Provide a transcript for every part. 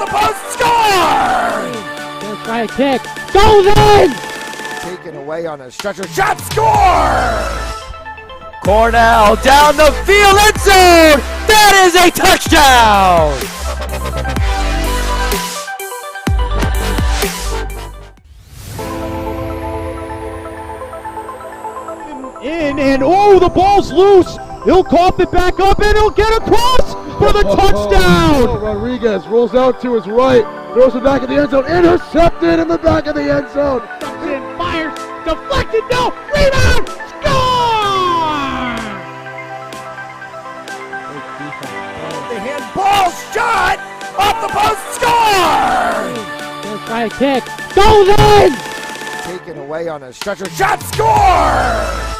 the post, score! First right kick, goes in! Taken away on a stretcher, shot, score! Cornell down the field, end zone! That is a touchdown! In and oh, the ball's loose. He'll cough it back up and he'll get across for the touchdown. Rodriguez rolls out to his right, throws it back in the end zone, intercepted in the back of the end zone. And fires, deflected, no, rebound, score! The handball shot off the post, score! First right kick, goes in! Taken away on a stretcher, shot, score!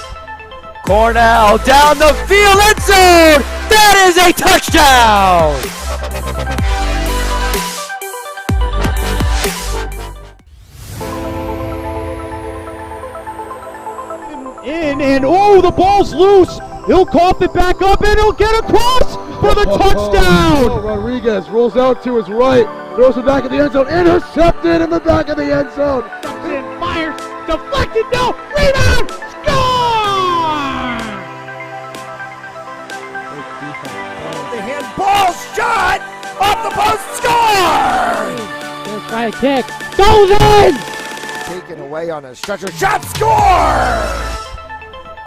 Cornell down the field, end zone! That is a touchdown! In and oh, the ball's loose. He'll cough it back up and he'll get across for the touchdown. Rodriguez rolls out to his right, throws it back in the end zone, intercepted in the back of the end zone. And fires, deflected, no, rebound, score! The handball shot off the post, score! First right kick, goes in! Taken away on a stretcher, shot, score!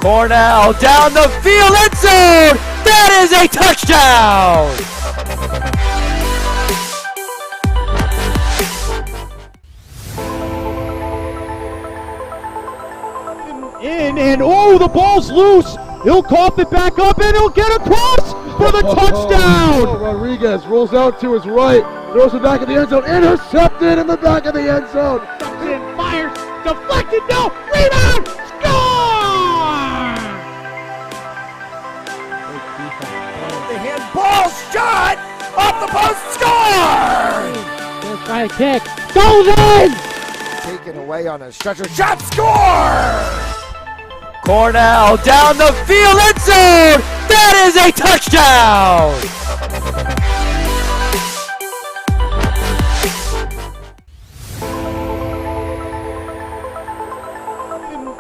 Cornell down the field, end zone! That is a touchdown! In and oh, the ball's loose. He'll cough it back up and he'll get across for the touchdown. Rodriguez rolls out to his right, throws it back in the end zone, intercepted in the back of the end zone. And fires, deflected, no, rebound, score! The handball shot off the post, score! First right kick, goes in! Taken away on a stretcher, shot, score! Cornell down the field, end zone! That is a touchdown!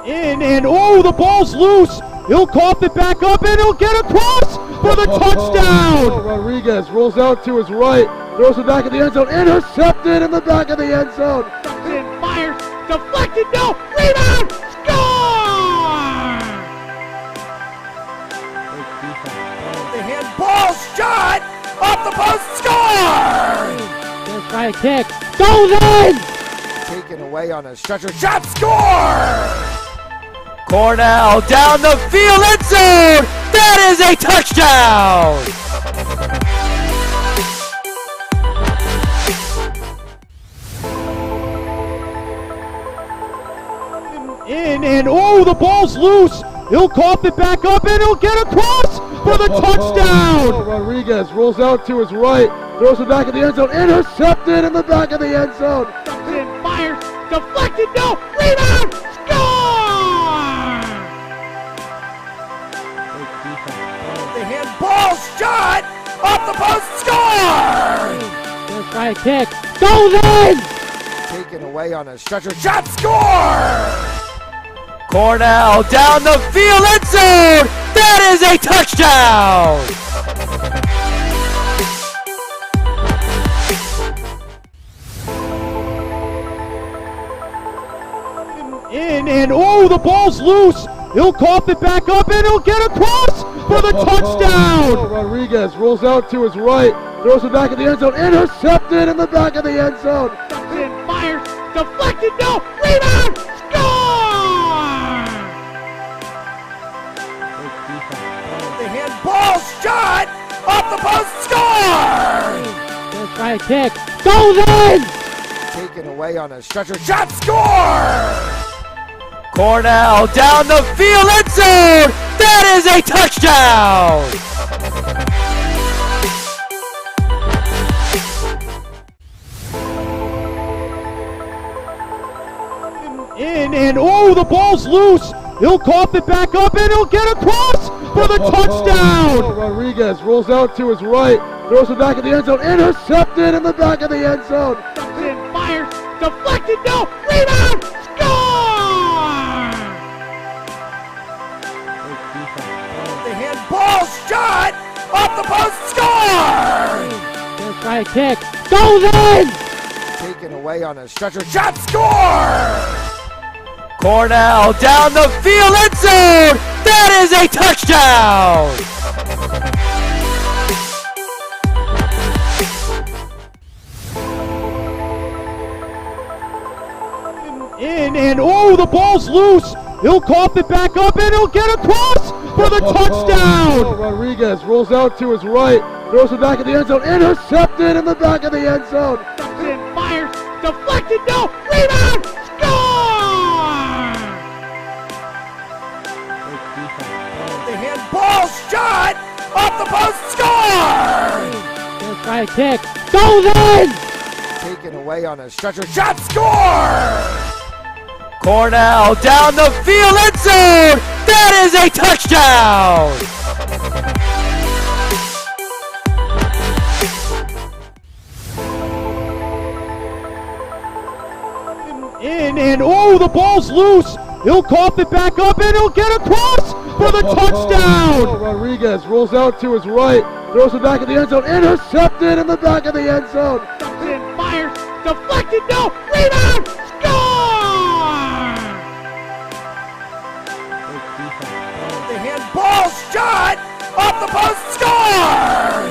In and oh, the ball's loose. He'll cough it back up and he'll get across for the touchdown. Rodriguez rolls out to his right, throws it back in the end zone, intercepted in the back of the end zone. And fires, deflected, no, rebound, score! The handball shot off the post, score! First right kick, goes in! Taken away on a stretcher, shot, score! Cornell down the field, end zone! That is a touchdown! In and oh, the ball's loose. He'll cough it back up and he'll get across for the touchdown. Rodriguez rolls out to his right, throws it back in the end zone, intercepted in the back of the end zone. And fires, deflected, no, rebound, score! The handball shot off the post, score! First right kick, goes in! Taken away on a stretcher, shot, score! Cornell down the field, end zone! That is a touchdown! In and oh, the ball's loose. He'll cough it back up and he'll get across for the touchdown. Rodriguez rolls out to his right, throws it back in the end zone, intercepted in the back of the end zone. And fires, deflected, no, rebound, score! The handball shot off the post, score! First right kick, goes in! Taken away on a stretcher, shot, score! Cornell down the field, end zone! That is a touchdown! In and oh, the ball's loose. He'll cough it back up and he'll get across for the touchdown. Rodriguez rolls out to his right, Throws it back in the end zone. Intercepted in the back of the end zone. Cranston fires. Deflected. No. Rebound. Score! The handball shot off the post. Score! First try kick. Goes in! Taken away on a stretcher. Shot. Score! Cornell down the field. End zone. That is a touchdown! In and oh, the ball's loose. He'll cough it back up and he'll get across for the touchdown. Rodriguez rolls out to his right, throws it back in the end zone. Intercepted in the back of the end zone. Cranston fires. Deflected. No. Rebound. Score! The handball shot off the post. Score! First try kick. Goes in! Taken away on a stretcher. Shot. Score! Cornell down the field. End zone. That is a touchdown! In and oh, the ball's loose. He'll cough it back up and he'll get across for the touchdown. Rodriguez rolls out to his right, throws it back in the end zone. Intercepted in the back of the end zone. Cranston fires. Deflected. No. Rebound. Score! The handball shot off the post. Score!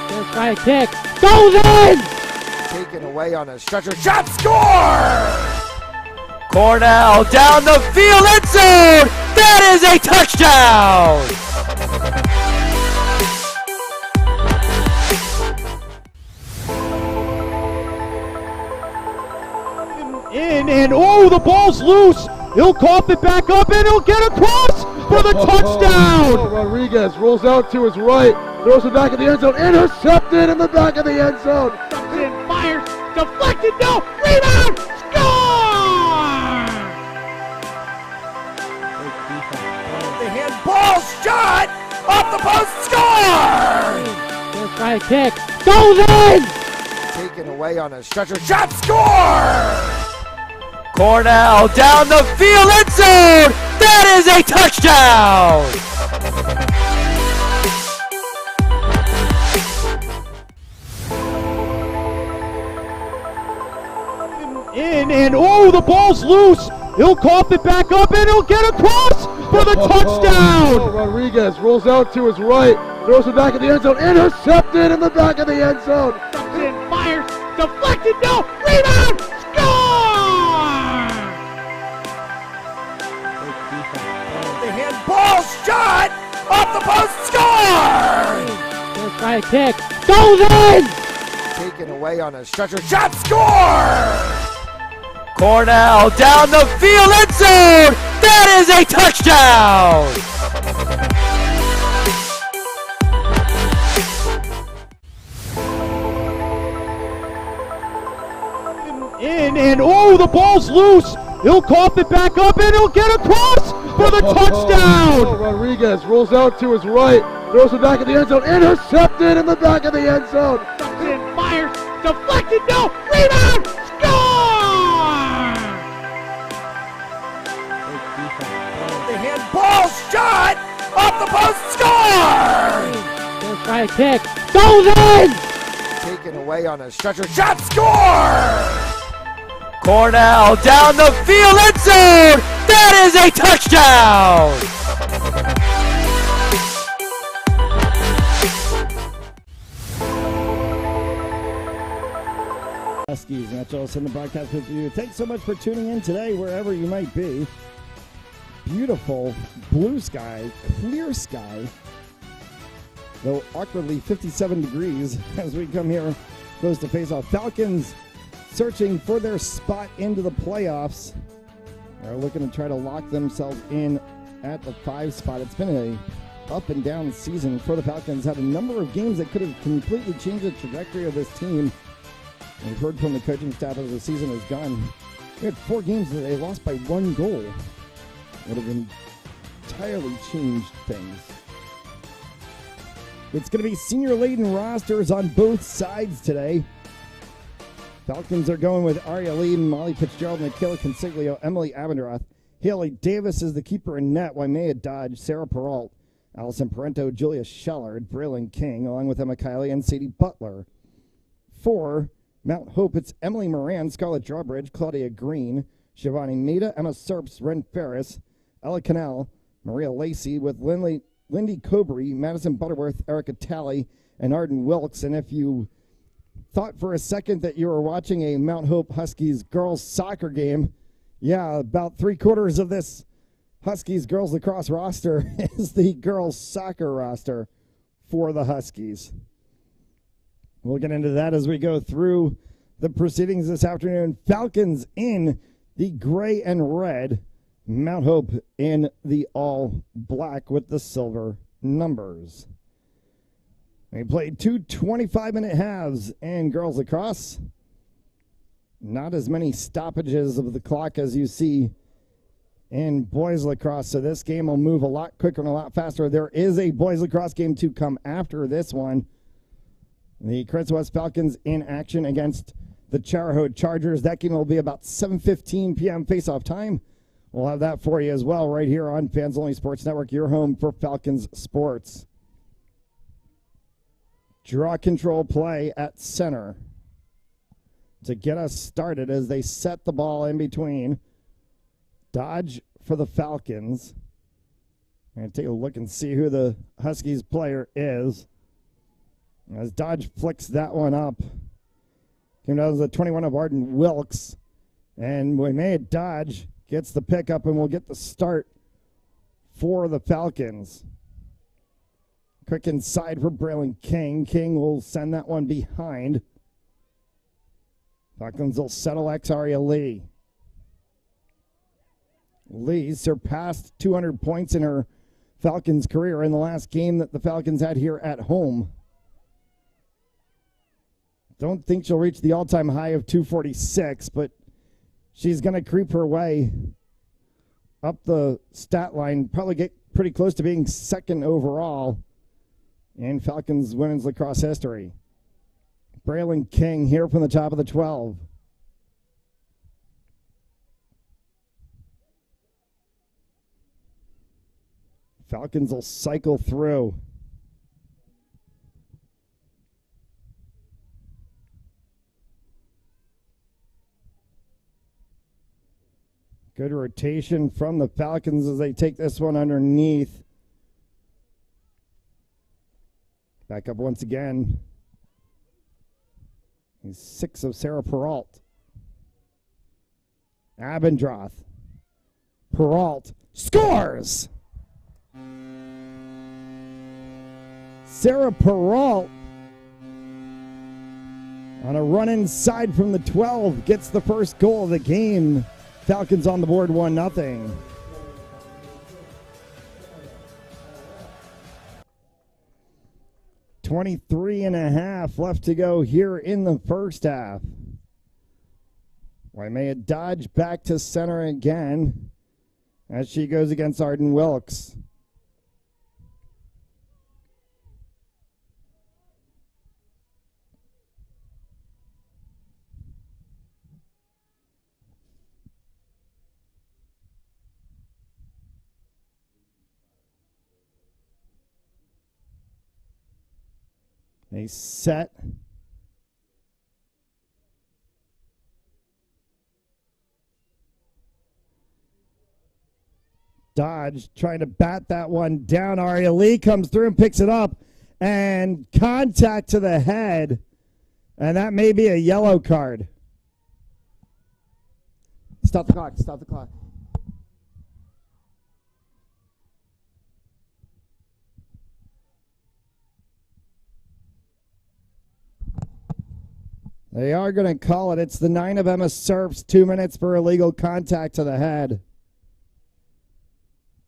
First try kick. Goes in! Taken away on a stretcher. Shot. Score! Cornell down the field. End zone. That is a touchdown! In and oh, the ball's loose. He'll cough it back up and he'll get across for the touchdown. Rodriguez rolls out to his right, throws it back in the end zone. Intercepted in the back of the end zone. Cranston fires. Deflected. No. Rebound. Score! The handball shot off the post. Score! First try kick. Goes in! Taken away on a stretcher. Shot. Score! Cornell down the field. End zone. That is a touchdown! In and oh, the ball's loose. He'll cough it back up and he'll get across for the touchdown. Rodriguez rolls out to his right, throws it back in the end zone. Intercepted in the back of the end zone. Cranston fires. Deflected. No. Rebound. Score! The handball shot off the post. Score! First try kick. Goes in! Taken away on a stretcher. Shot. Score! Cornell down the field. End zone. That is a touchdown! In and oh, the ball's loose. He'll cough it back up and he'll get across for the touchdown. Rodriguez rolls out to his right, throws it back in the end zone. Intercepted in the back of the end zone. Cranston fires. Deflected. No. Rebound. Score! The handball shot off the post. Score! First try kick. Goes in! Taken away on a stretcher. Shot. Score! Cornell down the field. End zone. That is a touchdown! Huskies, Natural Center broadcast with you. Thanks so much for tuning in today, wherever you might be. Beautiful blue sky, clear sky, though awkwardly 57 degrees as we come here close to face off. Falcons searching for their spot into the playoffs. They're looking to try to lock themselves in at the 5 spot. It's been a up and down season for the Falcons. Had a number of games that could have completely changed the trajectory of this team. We've heard from the coaching staff as the season has gone. We had 4 games that they lost by 1 goal. Would have entirely changed things. It's going to be senior-laden rosters on both sides today. Falcons are going with Aria Lee, Molly Fitzgerald, Michaela Consiglio, Emily Abendroth. Haley Davis is the keeper in net. Waimea Dodge, Sarah Peralt, Allison Parento, Julia Shellard, Braylon King, along with Emma Kiley and Sadie Butler. For Mount Hope, it's Emily Moran, Scarlett Drawbridge, Claudia Green, Shivani Maida, Emma Serps, Ren Ferris, Ella Cannell, Maria Lacey, with Lindy Cobry, Madison Butterworth, Erica Talley, and Arden Wilkes. And if you thought for a second that you were watching a Mount Hope Huskies girls soccer game, yeah, about 3/4 of this Huskies girls lacrosse roster is the girls soccer roster for the Huskies. We'll get into that as we go through the proceedings this afternoon. Falcons in the gray and red, Mount Hope in the all black with the silver numbers. We played 2 25-minute halves in girls lacrosse. Not as many stoppages of the clock as you see in boys lacrosse, so this game will move a lot quicker and a lot faster. There is a boys lacrosse game to come after this one. The Cranston West Falcons in action against the Charahoe Chargers. That game will be about 7:15 p.m. face-off time. We'll have that for you as well right here on Fans Only Sports Network, your home for Falcons sports. Draw control play at center to get us started as they set the ball in between. Dodge for the Falcons. I'm going to take a look and see who the Huskies player is. As Dodge flicks that one up. Came down to the 21 of Arden Wilkes. And Waimea Dodge gets the pickup and will get the start for the Falcons. Quick inside for Braylon King. King will send that one behind. Falcons will settle Aria Lee. Lee surpassed 200 points in her Falcons career in the last game that the Falcons had here at home. Don't think she'll reach the all-time high of 246, but she's going to creep her way up the stat line, probably get pretty close to being second overall in Falcons women's lacrosse history. Braylon King here from the top of the 12. Falcons will cycle through. Good rotation from the Falcons as they take this one underneath. Back up once again. He's 6 of Sarah Peralt. Abendroth. Peralt scores! Sarah Peralt on a run inside from the 12 gets the first goal of the game. Falcons on the board 1-0. .23.5 left to go here in the first half. Waimea Dodge back to center again as she goes against Arden Wilkes. They set. Dodge trying to bat that one down. Aria Lee comes through and picks it up. And contact to the head. And that may be a yellow card. Stop the clock. Stop the clock. They are going to call it. It's the 9 of Emma Serps, 2 minutes for illegal contact to the head.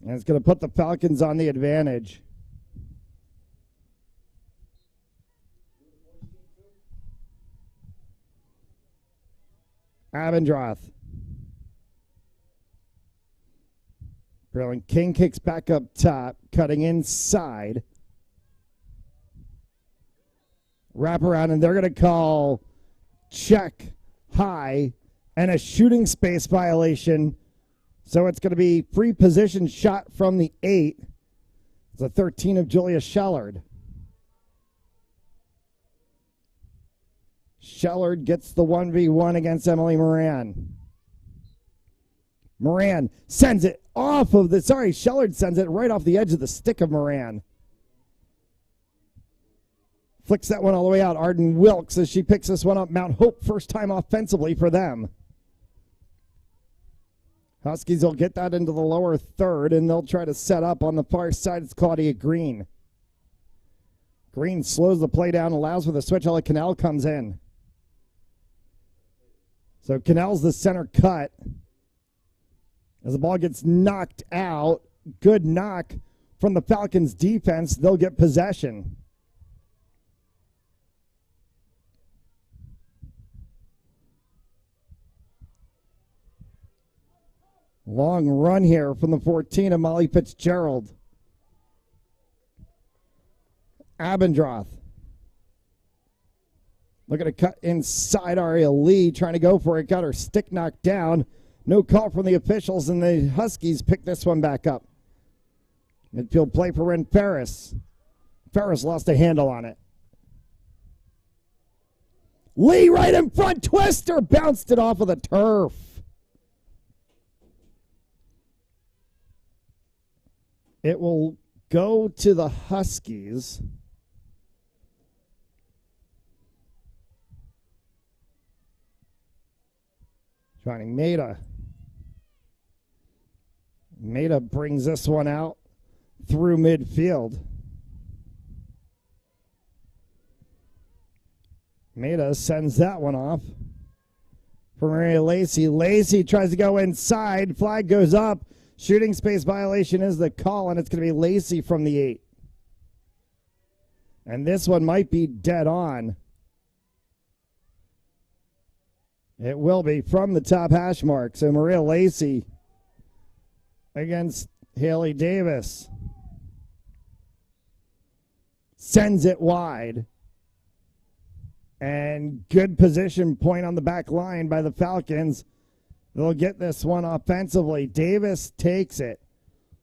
And it's going to put the Falcons on the advantage. Abendroth. Braylon King kicks back up top, cutting inside. Wrap around, and they're going to call check high and a shooting space violation. So it's going to be free position shot from the 8. It's a 13 of Julia Shellard. Shellard gets the 1v1 against Emily Moran. Moran sends it off of the, Shellard sends it right off the edge of the stick of Moran. Flicks that one all the way out. Arden Wilkes as she picks this one up. Mount Hope, first time offensively for them. Huskies will get that into the lower third, and they'll try to set up on the far side. It's Claudia Green. Green slows the play down, allows for the switch. Ella Cannell comes in. So Cannell's the center cut. As the ball gets knocked out, good knock from the Falcons defense. They'll get possession. Long run here from the 14 of Molly Fitzgerald. Abendroth. Looking to cut inside. Aria Lee trying to go for it. Got her stick knocked down. No call from the officials, and the Huskies pick this one back up. Midfield play for Ren Ferris. Ferris lost a handle on it. Lee right in front. Twister bounced it off of the turf. It will go to the Huskies. Trying Maida. Maida brings this one out through midfield. Maida sends that one off for Maria Lacey. Lacey tries to go inside. Flag goes up. Shooting space violation is the call, and it's going to be Lacey from the 8. And this one might be dead on. It will be from the top hash mark. So Maria Lacey against Haley Davis. Sends it wide. And good position point on the back line by the Falcons. They'll get this one offensively. Davis takes it.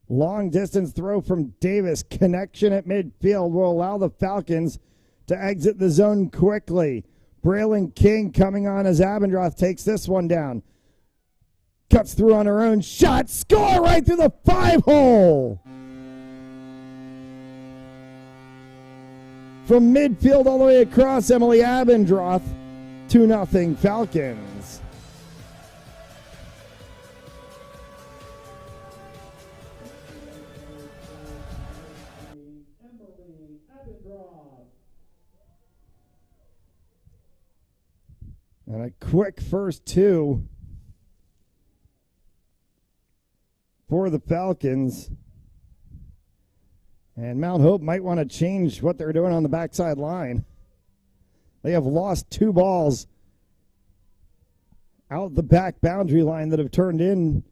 Long distance throw from Davis. Connection at midfield will allow the Falcons to exit the zone quickly. Braylon King coming on as Abendroth takes this one down. Cuts through on her own shot. Score right through the 5-hole. From midfield all the way across, Emily Abendroth. 2-0 Falcons. And a quick first 2 for the Falcons. And Mount Hope might want to change what they're doing on the backside line. They have lost 2 balls out the back boundary line that have turned in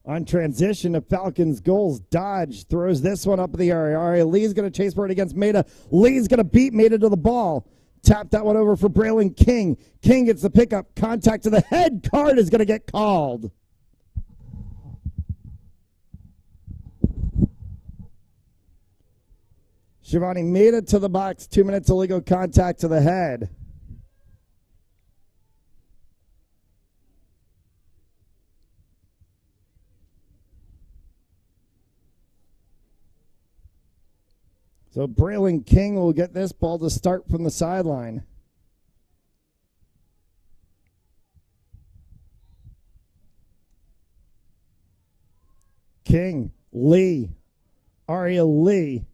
on transition to Falcons goals. Dodge throws this one up in the area. Aria Lee's going to chase for it against Maida. Lee's going to beat Maida to the ball. Tap that one over for Braylon King. King gets the pickup. Contact to the head. Card is going to get called. Shivani Maida to the box. 2 minutes illegal contact to the head. So Braylon King will get this ball to start from the sideline. King, Lee, Aria Lee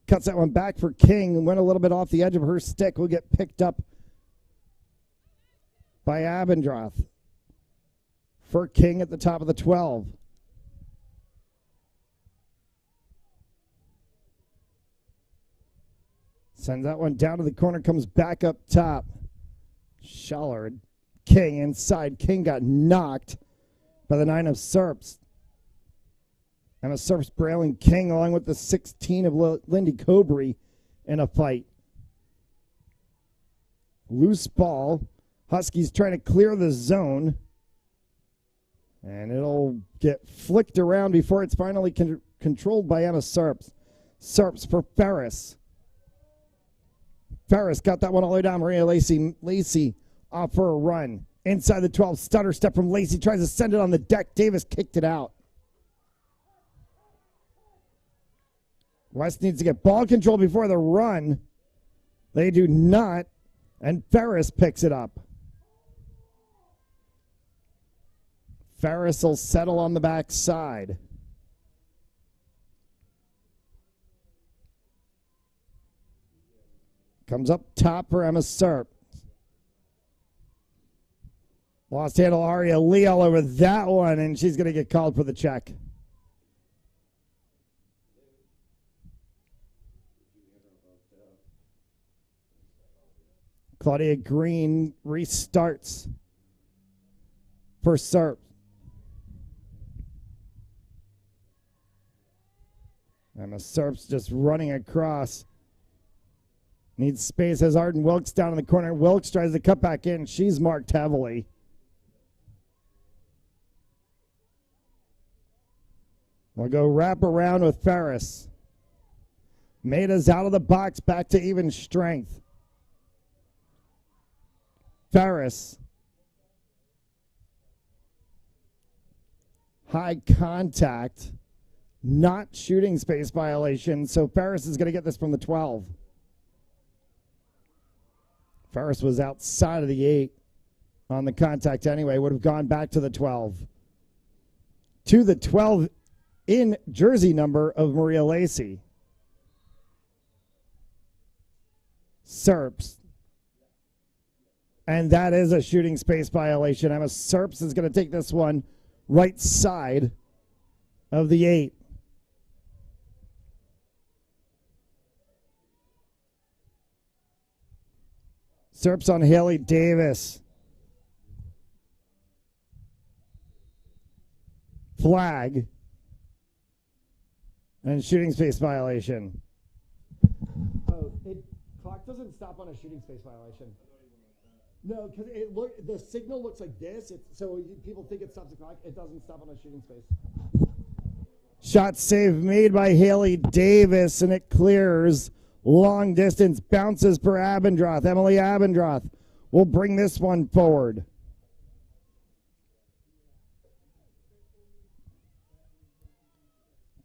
cuts that one back for King and went a little bit off the edge of her stick. Will get picked up by Abendroth for King at the top of the 12. Sends that one down to the corner, comes back up top. Shallard, King inside. King got knocked by the 9 of Serps. And a Serps Braylon King along with the 16 of Lindy Cobry in a fight. Loose ball. Huskies trying to clear the zone. And it'll get flicked around before it's finally controlled by Emma Serps. Serps for Ferris. Ferris got that one all the way down. Maria Lacey. Lacey off for a run. Inside the 12. Stutter step from Lacey. Tries to send it on the deck. Davis kicked it out. West needs to get ball control before the run. They do not. And Ferris picks it up. Ferris will settle on the backside. Comes up top for Emma Serp. Lost handle Aria Lee all over that one, and she's going to get called for the check. Claudia Green restarts for Serp. Emma Serp's just running across. Needs space as Arden Wilkes down in the corner. Wilkes tries to cut back in. She's marked heavily. We'll go wrap around with Ferris. Maida's out of the box, back to even strength. Ferris. High contact. Not shooting space violation, so Ferris is going to get this from the 12. Ferris was outside of the 8 on the contact anyway. Would have gone back to the 12. To the 12 in jersey number of Maria Lacey. Serps. And that is a shooting space violation. Emma Serps is going to take this one right side of the 8. Serps on Haley Davis. Flag. And shooting space violation. Oh, clock doesn't stop on a shooting space violation. No, because the signal looks like this, so people think it stops the clock. It doesn't stop on a shooting space. Shot save made by Haley Davis, and it clears. Long distance, bounces for Abendroth. Emily Abendroth will bring this one forward.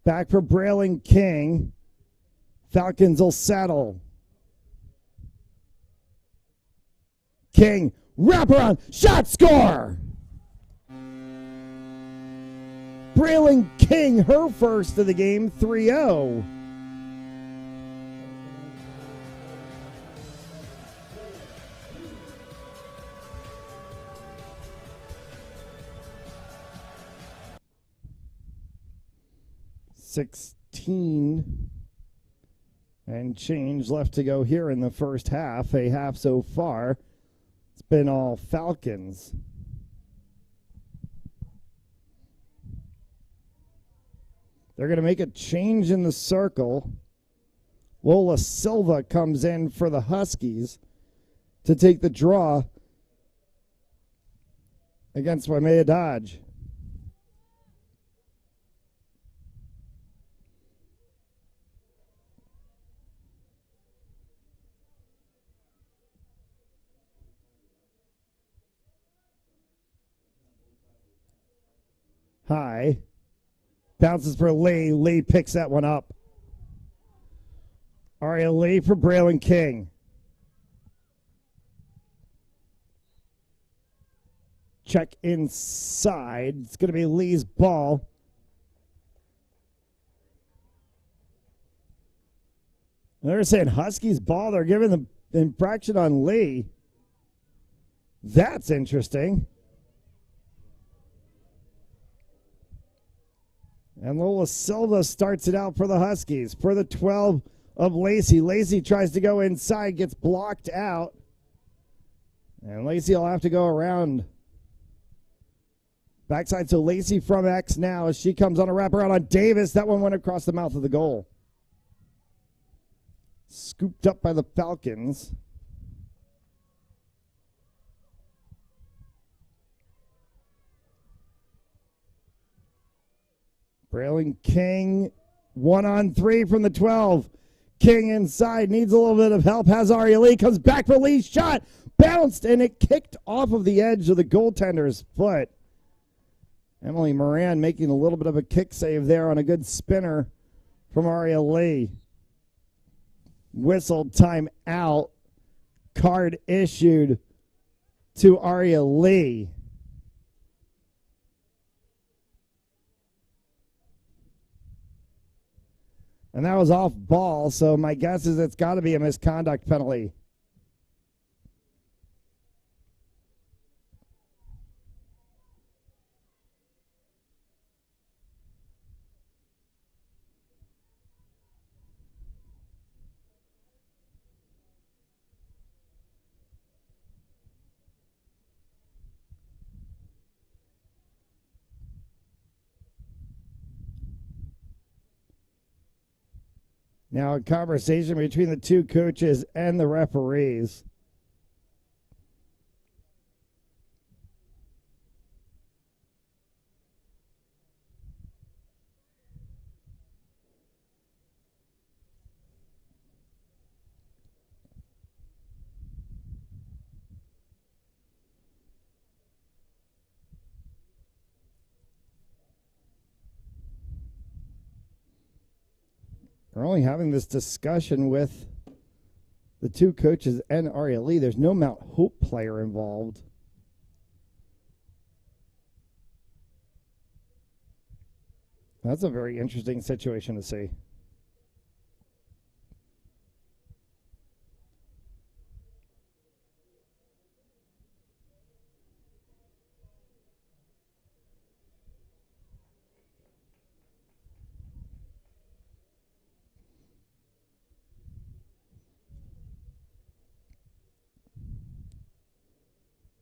Back for Brayling King. Falcons will settle. King, wraparound, shot, score! Brayling King, her first of the game, 3-0. $16 and change left to go here in the first half. A half so far. It's been all Falcons. They're going to make a change in the circle. Lola Silva comes in for the Huskies to take the draw against Waimea Dodge. High. Bounces for Lee. Lee picks that one up. Aria Lee for Braylen King. Check inside. It's going to be Lee's ball. They're saying Huskies ball. They're giving the infraction on Lee. That's interesting. And Lola Silva starts it out for the Huskies. For the 12 of Lacey. Lacey tries to go inside, gets blocked out. And Lacey will have to go around. Backside to Lacey from X now as she comes on a wraparound on Davis. That one went across the mouth of the goal. Scooped up by the Falcons. Braylon King, 1-on-3 from the 12. King inside, needs a little bit of help. Has Aria Lee, comes back for Lee's shot. Bounced, and it kicked off of the edge of the goaltender's foot. Emily Moran making a little bit of a kick save there on a good spinner from Aria Lee. Whistled time out. Card issued to Aria Lee. And that was off ball, so my guess is it's got to be a misconduct penalty. Now a conversation between the two coaches and the referees. We're only having this discussion with the two coaches and Aria Lee. There's no Mount Hope player involved. That's a very interesting situation to see.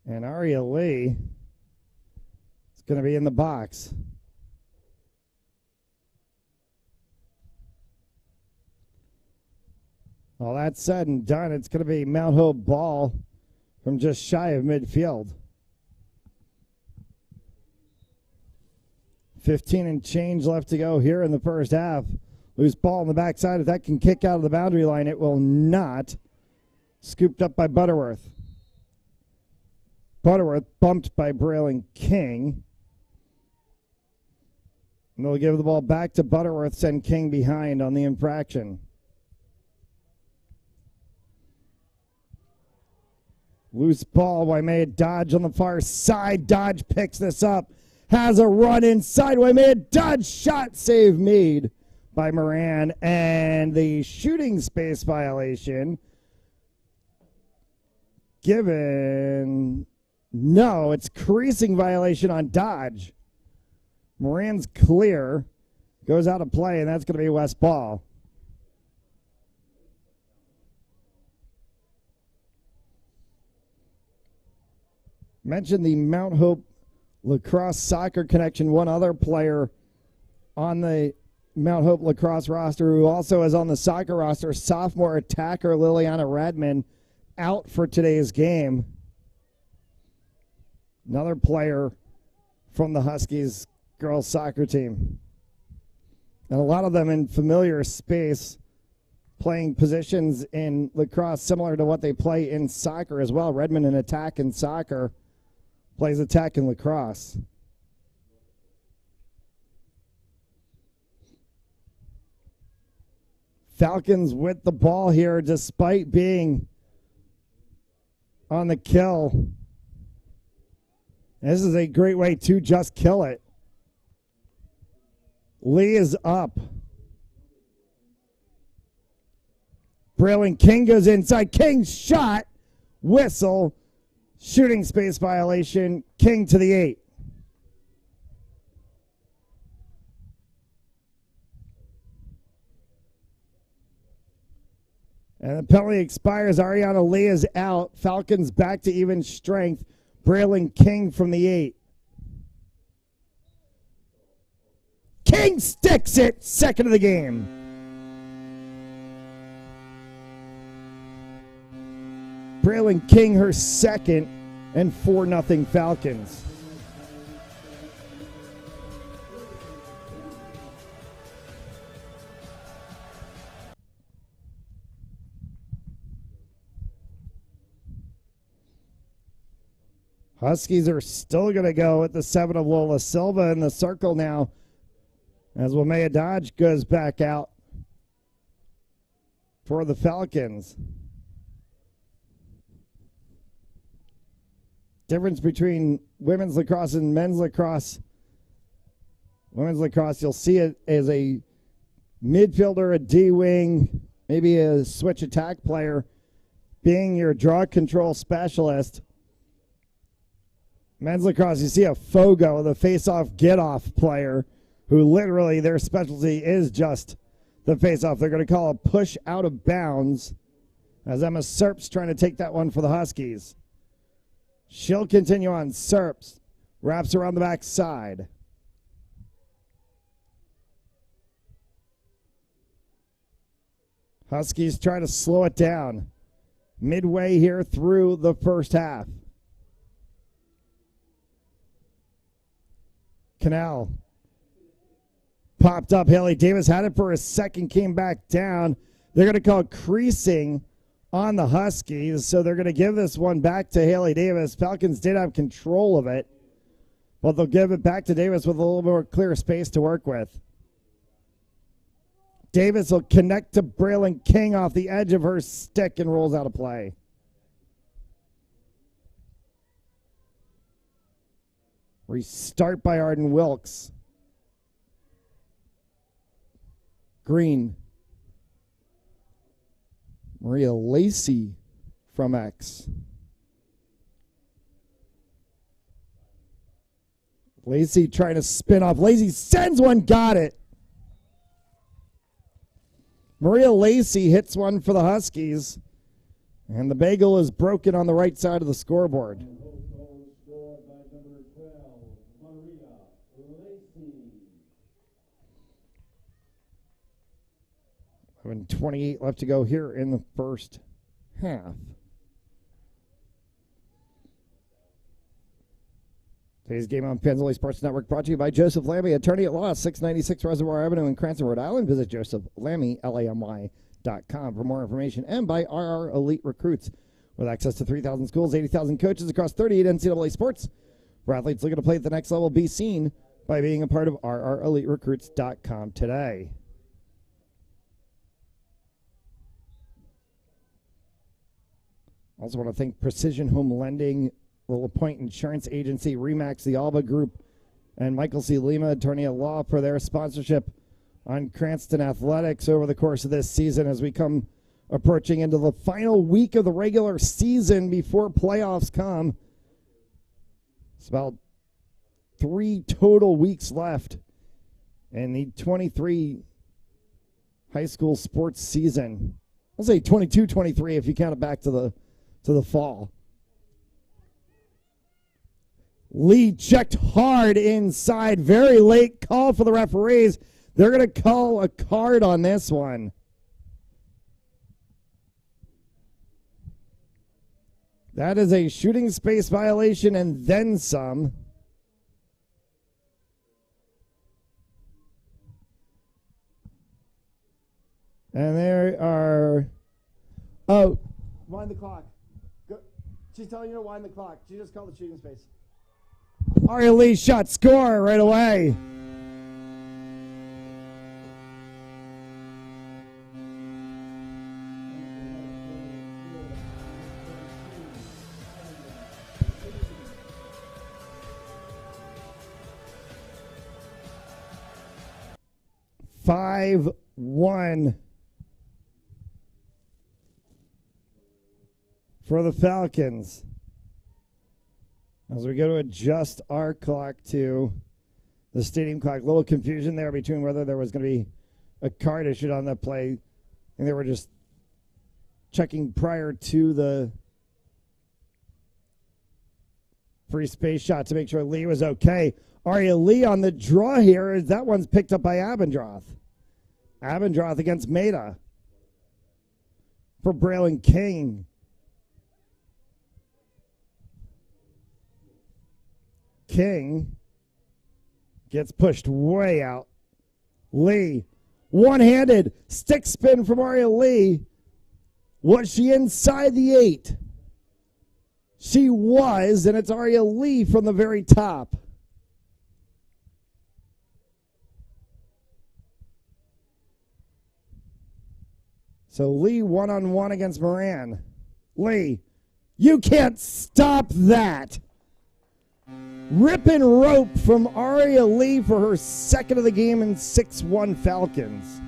And Aria Lee is going to be in the box. All that said and done, it's going to be Mount Hope ball from just shy of midfield. 15 and change left to go here in the first half. Loose ball on the backside. If that can kick out of the boundary line, it will not. Scooped up by Butterworth. Butterworth bumped by Braylon King. And they'll give the ball back to Butterworth, send King behind on the infraction. Loose ball, Waimea Dodge on the far side. Dodge picks this up. Has a run inside. Waimea Dodge shot save made by Moran. And the shooting space violation given... No, it's creasing violation on Dodge. Moran's clear. Goes out of play, and that's going to be West ball. Mentioned the Mount Hope Lacrosse soccer connection. One other player on the Mount Hope Lacrosse roster who also is on the soccer roster, sophomore attacker Liliana Redman, out for today's game. Another player from the Huskies girls soccer team. And a lot of them in familiar space, playing positions in lacrosse similar to what they play in soccer as well. Redmond in attack in soccer, plays attack in lacrosse. Falcons with the ball here despite being on the kill. This is a great way to just kill it. Lee is up. Braylon King goes inside. King's shot. Whistle. Shooting space violation. King to the 8. And the penalty expires. Ariana Lee is out. Falcons back to even strength. Braylon King from the 8. King sticks it. Second of the game. Braylon King her second, and 4-0 Falcons. Huskies are still going to go with the 7 of Lola Silva in the circle now as Wamea Dodge goes back out for the Falcons. Difference between women's lacrosse and men's lacrosse. Women's lacrosse, you'll see it as a midfielder, a D-wing, maybe a switch attack player being your draw control specialist. Men's lacrosse, you see a Fogo, the face-off get-off player, who literally their specialty is just the face-off. They're going to call a push out of bounds as Emma Serp's trying to take that one for the Huskies. She'll continue on. Serps wraps around the back side. Huskies try to slow it down midway here through the first half. Canal popped up. Haley Davis had it for a second, came back down. They're going to call creasing on the Huskies, so they're going to give this one back to Haley Davis. Falcons did have control of it, but they'll give it back to Davis with a little more clear space to work with. Davis will connect to Braylon King off the edge of her stick and rolls out of play. Restart by Arden Wilkes. Green. Maria Lacey from X. Lacey trying to spin off. Lacey sends one, got it. Maria Lacey hits one for the Huskies, and the bagel is broken on the right side of the scoreboard. 28 left to go here in the first half. Today's game on Penzoli Sports Network brought to you by Joseph Lammy, attorney at law, 696 Reservoir Avenue in Cranston, Rhode Island. Visit josephlammy.com for more information, and by RR Elite Recruits, with access to 3,000 schools, 80,000 coaches across 38 NCAA sports. For athletes looking to play at the next level, be seen by being a part of RREliteRecruits.com today. Also want to thank Precision Home Lending, Little Point Insurance Agency, Remax, the Alba Group, and Michael C. Lima, attorney at law, for their sponsorship on Cranston Athletics over the course of this season as we come approaching into the final week of the regular season before playoffs come. It's about 3 total weeks left in the 23 high school sports season. I'll say 22-23 if you count it back to the fall. Lee checked hard inside. Very late call for the referees. They're going to call a card on this one. That is a shooting space violation and then some. And there are... Oh, wind the clock. Go. She's telling you to wind the clock. She just called the shooting space. Aria Lee shot, score right away. Five, 1 for the Falcons. As we go to adjust our clock to the stadium clock. A little confusion there between whether there was going to be a card issued on that play. And they were just checking prior to the free space shot to make sure Lee was okay. Aria Lee on the draw here. That one's picked up by Abendroth. Abendroth against Maida. For Braylon King. King gets pushed way out. Lee, one-handed stick spin from Aria Lee. Was she inside the 8? She was, and it's Aria Lee from the very top. So Lee one-on-one against Moran. Lee, you can't stop that. Rip and rope from Aria Lee for her second of the game in 6-1 Falcons.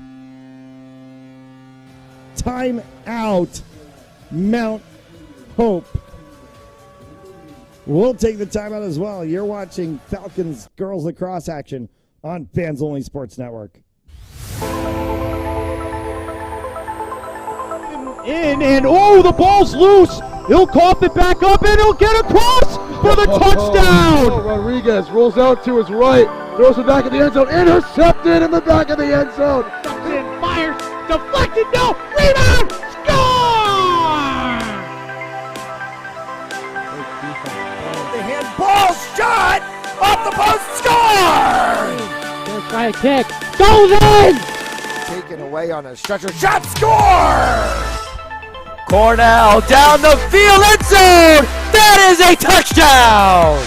Time out, Mount Hope. We'll take the timeout as well. You're watching Falcons girls lacrosse action on Fans Only Sports Network. And oh, the ball's loose. He'll cough it back up, and he'll get across for the touchdown. Rodriguez rolls out to his right, throws it back in the end zone, intercepted in the back of the end zone. And fires, deflected, no, rebound, score! The handball shot off the post, score! First try kick, goes in! Taken away on a stretcher, shot, score! Cornell down the field, end zone! That is a touchdown!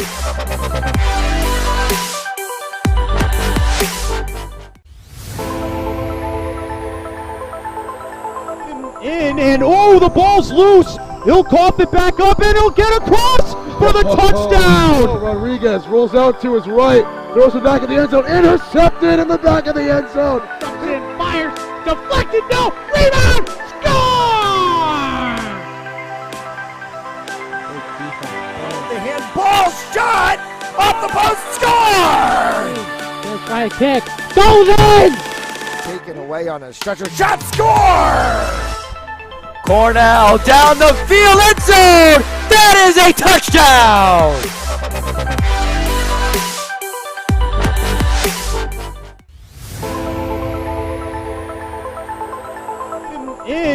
And oh, the ball's loose. He'll cough it back up, and he'll get across for the touchdown. Rodriguez rolls out to his right, throws it back in the end zone, intercepted in the back of the end zone. And fires, deflected, no, rebound, score! The handball shot off the post, score! First try kick, goes in! Taken away on a stretcher, shot, score! Cornell down the field, end zone! That is a touchdown!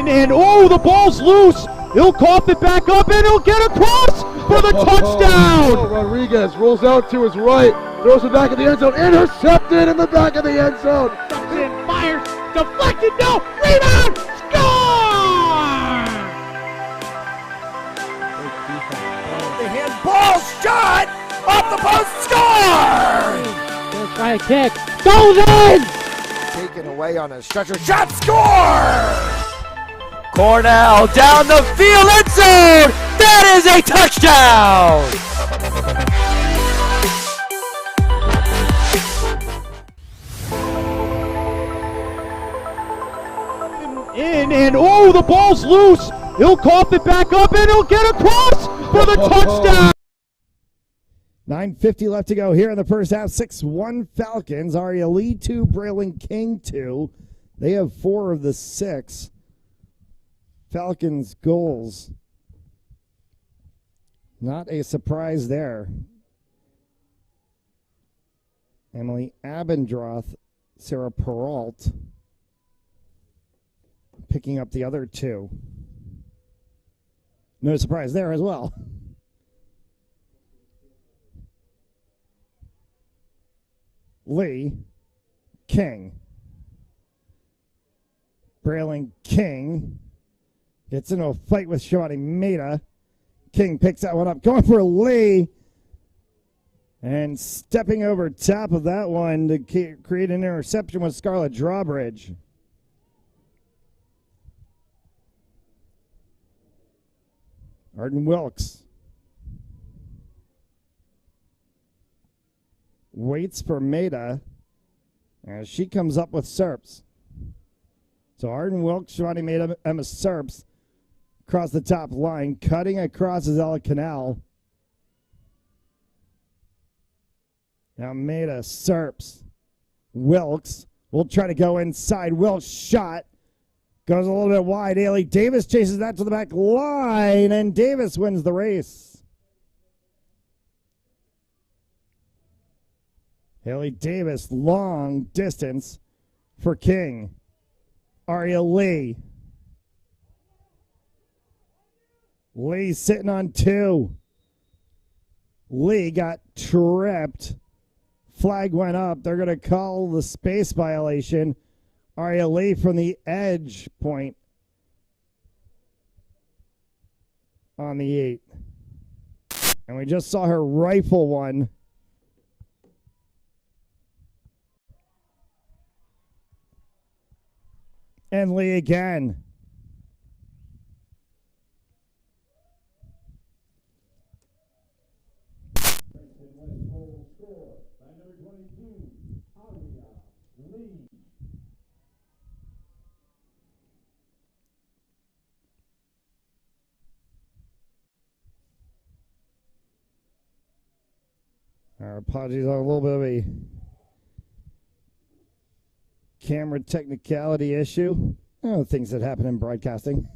And oh, the ball's loose. He'll cough it back up, and he'll get across for the touchdown. Rodriguez rolls out to his right, throws it back in the end zone, intercepted in the back of the end zone. And fires, deflected, no, rebound, score! The handball shot off the post, score! First try kick, goes in! Taken away on a stretcher, shot, score! Cornell down the field, end zone! That is a touchdown! And oh, the ball's loose. He'll cough it back up, and he'll get across for the touchdown. 9:50 left to go here in the first half. 6-1 Falcons. Aria Lee 2, Braylon King 2. They have 4 of the 6 Falcons goals. Not a surprise there. Emily Abendroth, Sarah Peralt picking up the other 2. No surprise there as well. Lee, King. Braylon King gets into a fight with Shawty Maida. King picks that one up, going for Lee. And stepping over top of that one to create an interception with Scarlett Drawbridge. Arden Wilkes waits for Maida as she comes up with Serps. So Arden Wilkes, Shawty Maida, Emma Serps across the top line. Cutting across is Ella Canal. Now Maida, Serps, Wilkes will try to go inside. Wilkes shot. Goes a little bit wide. Haley Davis chases that to the back line, and Davis wins the race. Haley Davis, long distance for King. Aria Lee. Lee sitting on 2. Lee got tripped. Flag went up. They're going to call the space violation. Aria Lee from the edge point on the 8. And we just saw her rifle one. And Lee again. Our apologies on a little bit of a camera technicality issue. Oh, things that happen in broadcasting.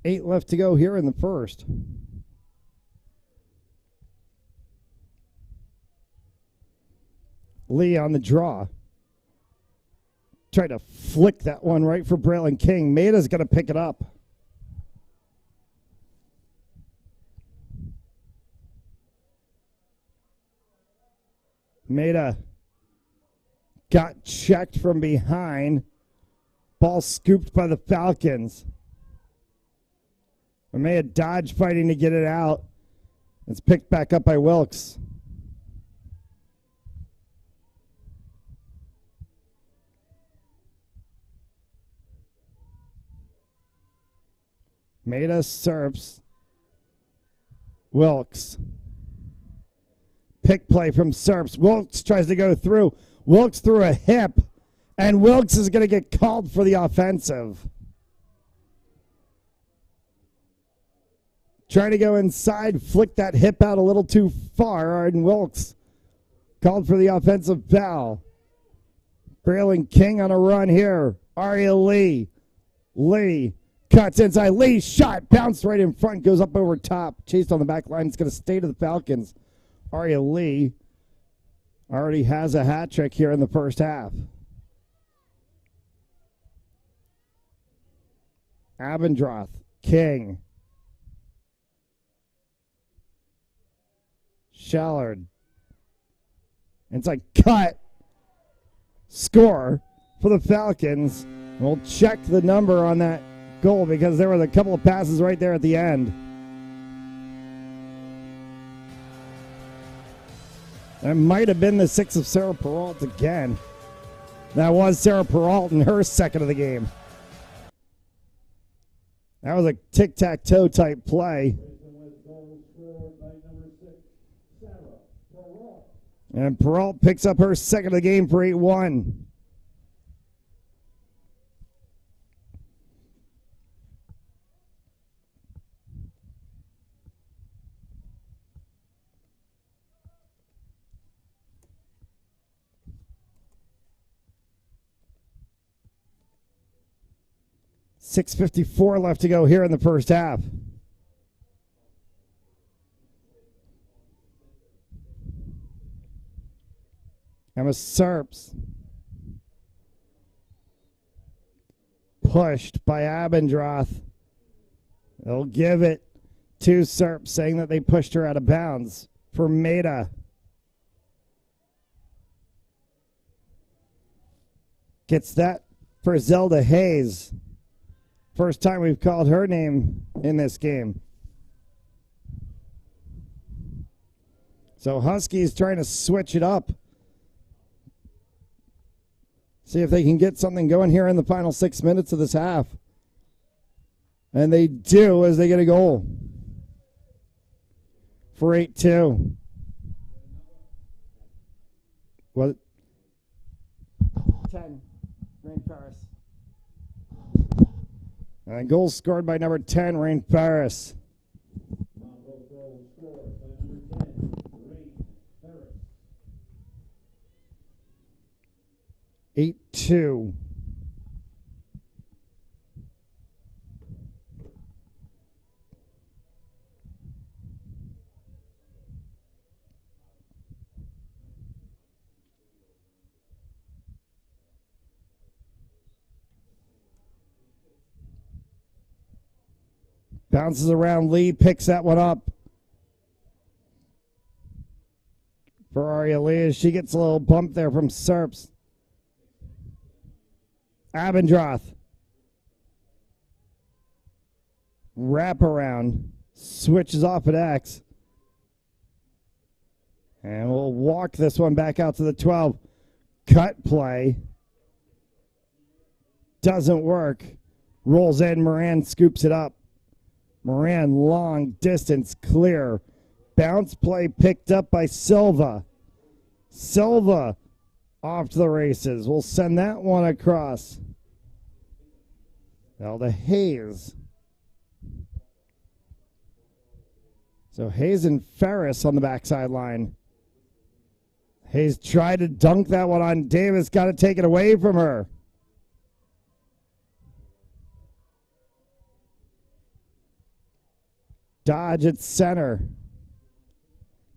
Eight left to go here in the first. Lee on the draw. Tried to flick that one right for Braylon King. Maida's going to pick it up. Maida got checked from behind. Ball scooped by the Falcons. Maida dodge fighting to get it out. It's picked back up by Wilkes. Maida serves. Wilkes. Pick play from Serps. Wilkes tries to go through. Wilkes through a hip. And Wilkes is going to get called for the offensive. Trying to go inside. Flick that hip out a little too far. And Wilkes called for the offensive foul. Braylon King on a run here. Aria Lee. Lee. Cuts inside. Lee's shot. Bounced right in front. Goes up over top. Chased on the back line. It's going to stay to the Falcons. Aria Lee already has a hat trick here in the first half. Abendroth. King. Shallard. Inside cut. Score for the Falcons. We'll check the number on that goal because there was a couple of passes right there at the end. That might have been the 6 of Sarah Peralt again. That was Sarah Peralt in her second of the game. That was a tic-tac-toe type play. And Peralt picks up her second of the game for 8-1. .654 left to go here in the first half. Emma Serps. Pushed by Abendroth. They'll give it to Serps, saying that they pushed her out of bounds for Maida. Gets that for Zelda Hayes. First time we've called her name in this game. So Huskies trying to switch it up. See if they can get something going here in the final 6 minutes of this half. And they do as they get a goal. For 8-2. What? 10. Rain Ferris. And goal scored by number 10, Rain Ferris. 8-2. Bounces around. Lee picks that one up for Aria Lee as she gets a little bump there from Serps. Abendroth. Wrap around. Switches off at X. And we'll walk this one back out to the 12. Cut play. Doesn't work. Rolls in. Moran scoops it up. Moran, long distance, clear. Bounce play picked up by Silva. Silva off to the races. We'll send that one across. Now to Hayes. So Hayes and Ferris on the backside line. Hayes tried to dunk that one on Davis. Got to take it away from her. Dodge at center.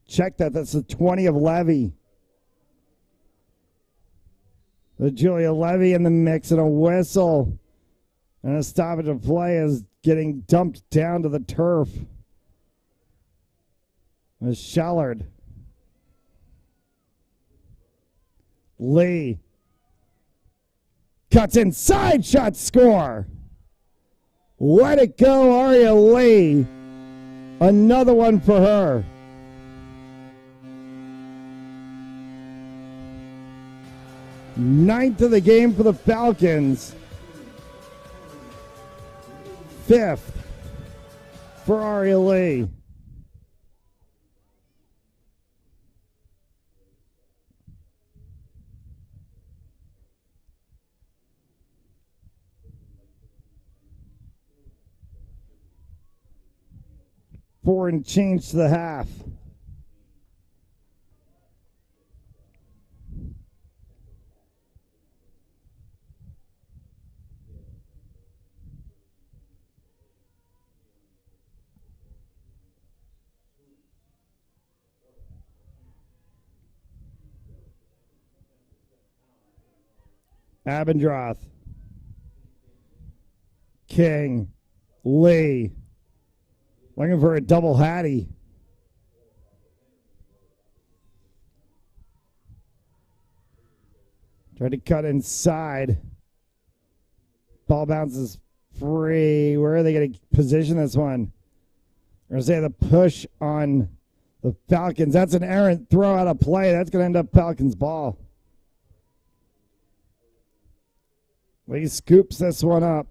Check that. That's the 20 of Levy. The Julia Levy in the mix and a whistle. And a stoppage of play is getting dumped down to the turf. It's Shallard. Lee. Cuts inside, shot, score. Let it go, Aria Lee. Another one for her. Ninth of the game for the Falcons. Fifth for Aria Lee. Four and change to the half. Abendroth. King. Lee. Looking for a double Hattie. Try to cut inside. Ball bounces free. Where are they going to position this one? We're going to say the push on the Falcons. That's an errant throw out of play. That's going to end up Falcons' ball. Lee scoops this one up.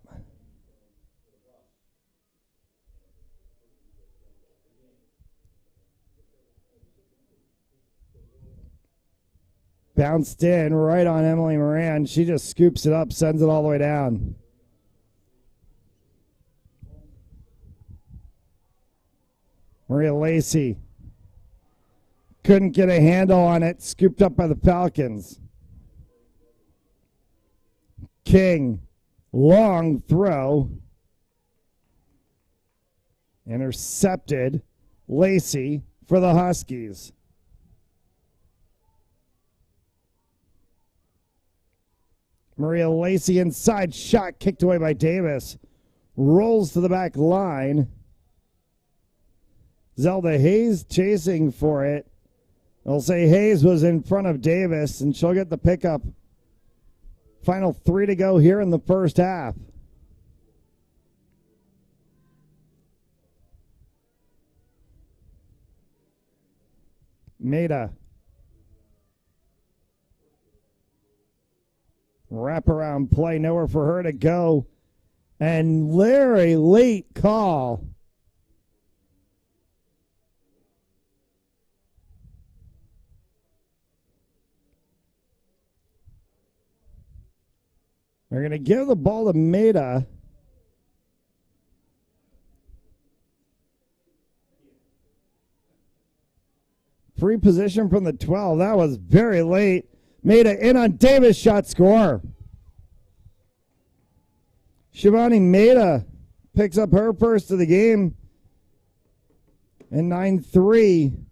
Bounced in right on Emily Moran. She just scoops it up, sends it all the way down. Maria Lacey couldn't get a handle on it. Scooped up by the Falcons. King, long throw. Intercepted. Lacey for the Huskies. Maria Lacey inside shot kicked away by Davis. Rolls to the back line. Zelda Hayes chasing for it. They'll say Hayes was in front of Davis, and she'll get the pickup. Final 3 to go here in the first half. Maida. Wraparound play, nowhere for her to go. And Larry, late call. They're going to give the ball to Maida. Free position from the 12. That was very late. Maida in on Davis, shot score. Shivani Maida picks up her first of the game. And 9-3.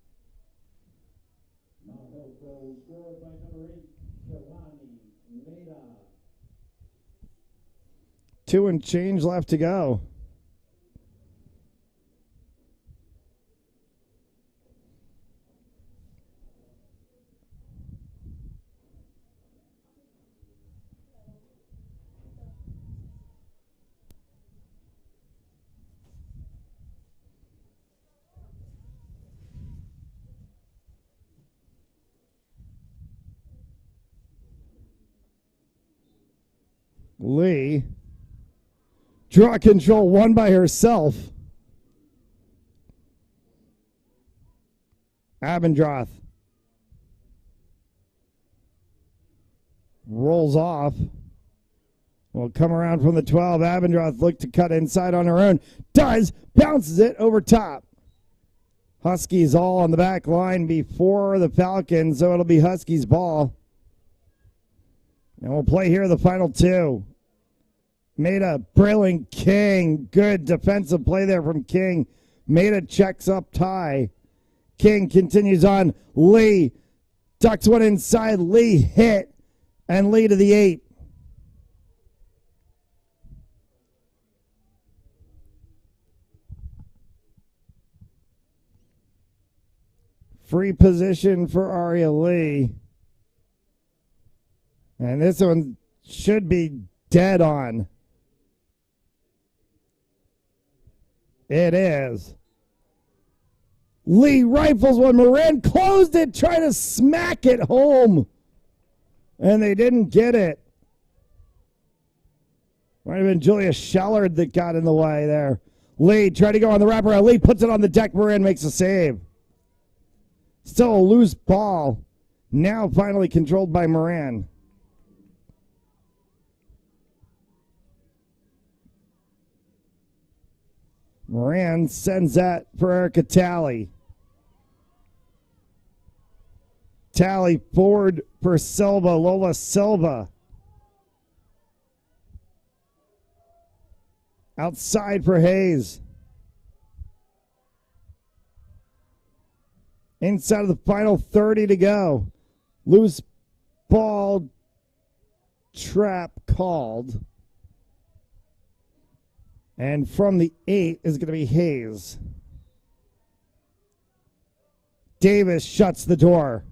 Two and change left to go. Lee. Draw control, one by herself. Abendroth rolls off. Will come around from the 12. Abendroth looked to cut inside on her own. Does. Bounces it over top. Huskies all on the back line before the Falcons, so it'll be Huskies ball. And we'll play here the final two. Maida, Brayling, King. Good defensive play there from King. Maida checks up tie. King continues on. Lee ducks one inside. Lee hit. And Lee to the 8. Free position for Aria Lee. And this one should be dead on. It is. Lee rifles one. Moran closed it, trying to smack it home. And they didn't get it. Might have been Julia Shellard that got in the way there. Lee tried to go on the wraparound. Lee puts it on the deck. Moran makes a save. Still a loose ball. Now finally controlled by Moran. Moran sends that for Erica Talley. Talley forward for Silva. Lola Silva. Outside for Hayes. Inside of the final 30 to go. Loose ball trap called. And from the 8 is going to be Hayes. Davis shuts the door.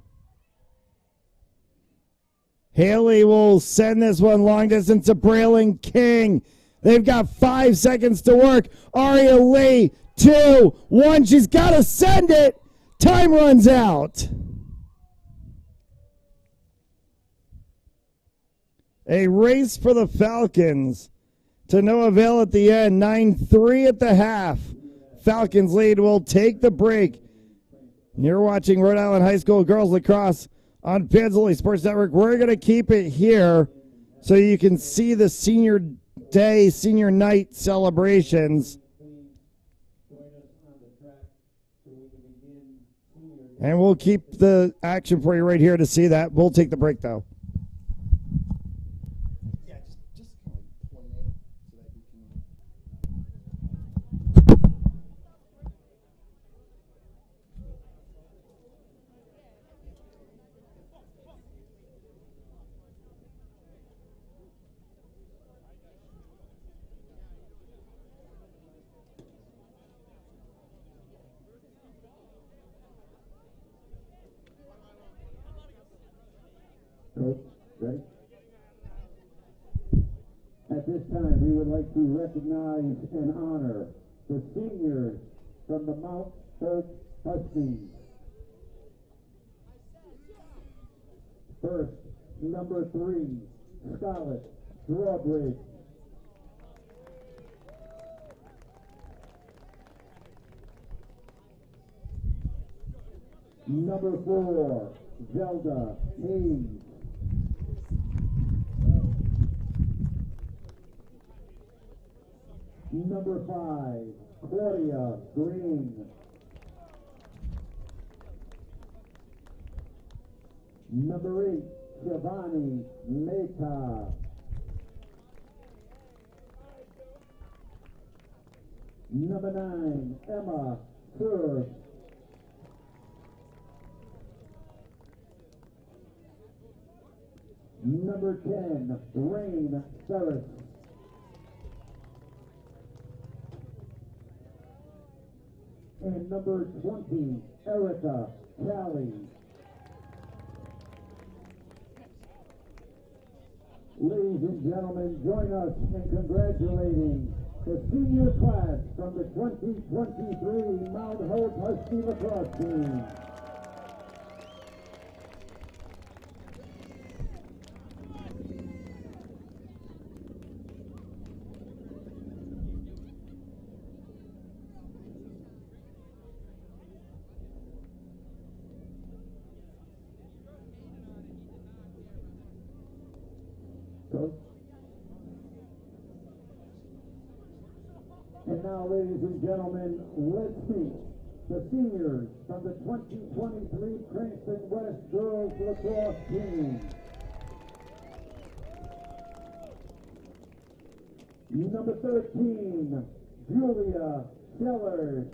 Haley will send this one long distance to Brayling King. They've got 5 seconds to work. Aria Lee, 2, 1. She's got to send it. Time runs out. A race for the Falcons. To no avail at the end. 9-3 at the half. Falcons lead. Will take the break. You're watching Rhode Island High School Girls Lacrosse on Panzoli Sports Network. We're going to keep it here so you can see the senior day, senior night celebrations. And we'll keep the action for you right here to see that. We'll take the break, though. Coach, ready? At this time, we would like to recognize and honor the seniors from the Mount Hope Huskies. First, number 3, Scarlett Drawbridge. Number 4, Zelda Hayes. Number 5, Claudia Green. Number 8, Shivani Mehta. Number 9, Emma Surf. Number 10, Rain Ferris. And number 20, Erica Talley. Ladies and gentlemen, join us in congratulating the senior class from the 2023 Mount Hope Husky Lacrosse team. ladies and gentlemen, let's meet the seniors from the 2023 Cranston West Girls Lacrosse team. Number 13, Julia Scheller.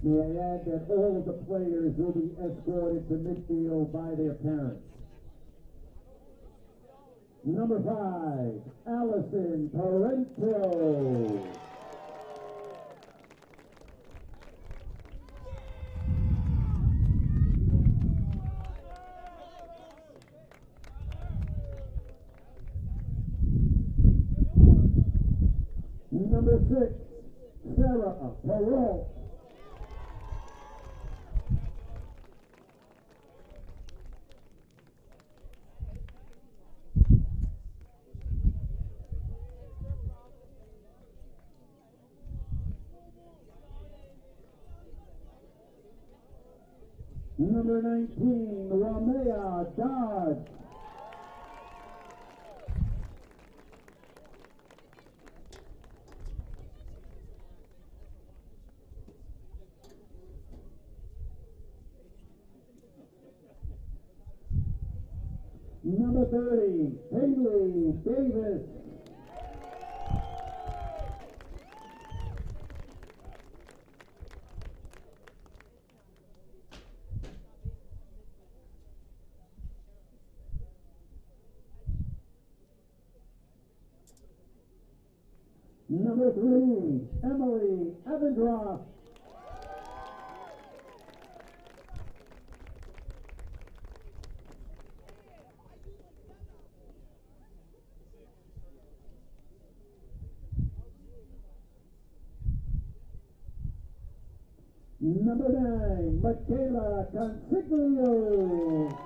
May I add that all of the players will be escorted to midfield by their parents. Number 5, Allison Parento. Number 6, Sarah Perot. Number 19, Ramea Dodge. Number 30, Haley Davis. Number 3, Emily Evandroff. Number 9, Michaela Consiglio.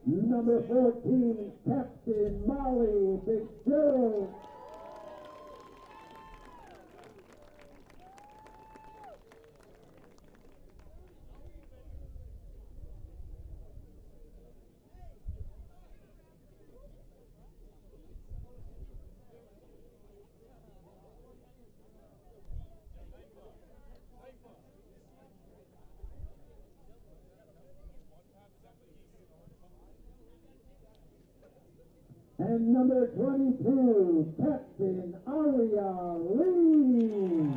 Number 14, Captain Molly Fitzgerald. And number 22, Captain Aria Lee.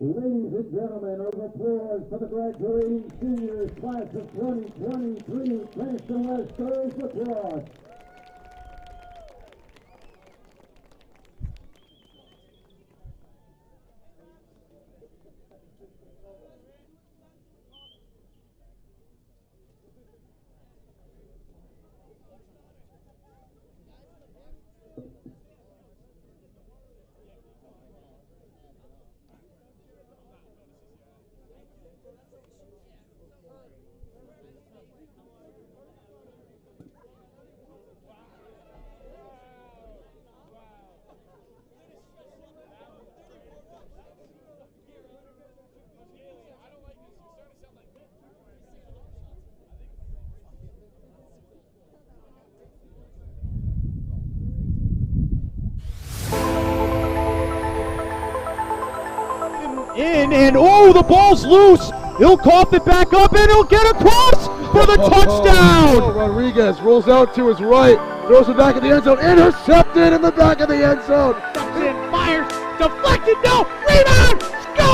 Ladies and gentlemen, round of applause for the graduating seniors, class of 2023, Cranston West Girls Lacrosse. In, and oh, the ball's loose. He'll cough it back up, and he'll get across for the touchdown. Rodriguez rolls out to his right, throws it back in the end zone, intercepted in the back of the end zone. Comes in, fires, deflected, no, rebound, score!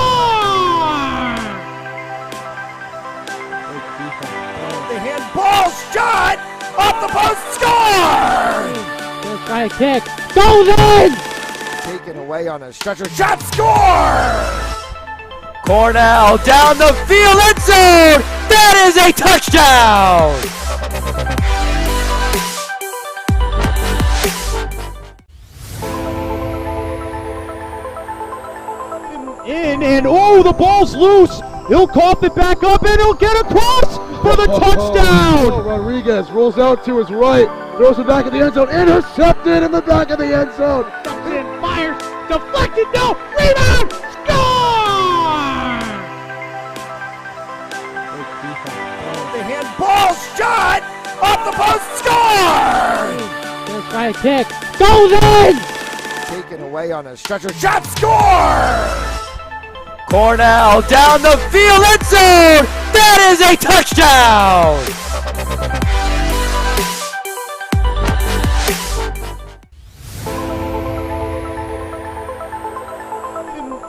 The handball shot off the post, score! Just try to kick, goes in! Take Taken away on a stretcher. Shot score! Cornell down the field, end zone! That is a touchdown! In and oh, the ball's loose. He'll cough it back up and he'll get across for the touchdown. Rodriguez rolls out to his right, throws it back in the end zone, intercepted in the back of the end zone. And fires, deflected, no, rebound, score! The handball shot off the post, score! First try kick, goes in! Taken away on a stretcher, shot score! Cornell down the field, end zone! That is a touchdown!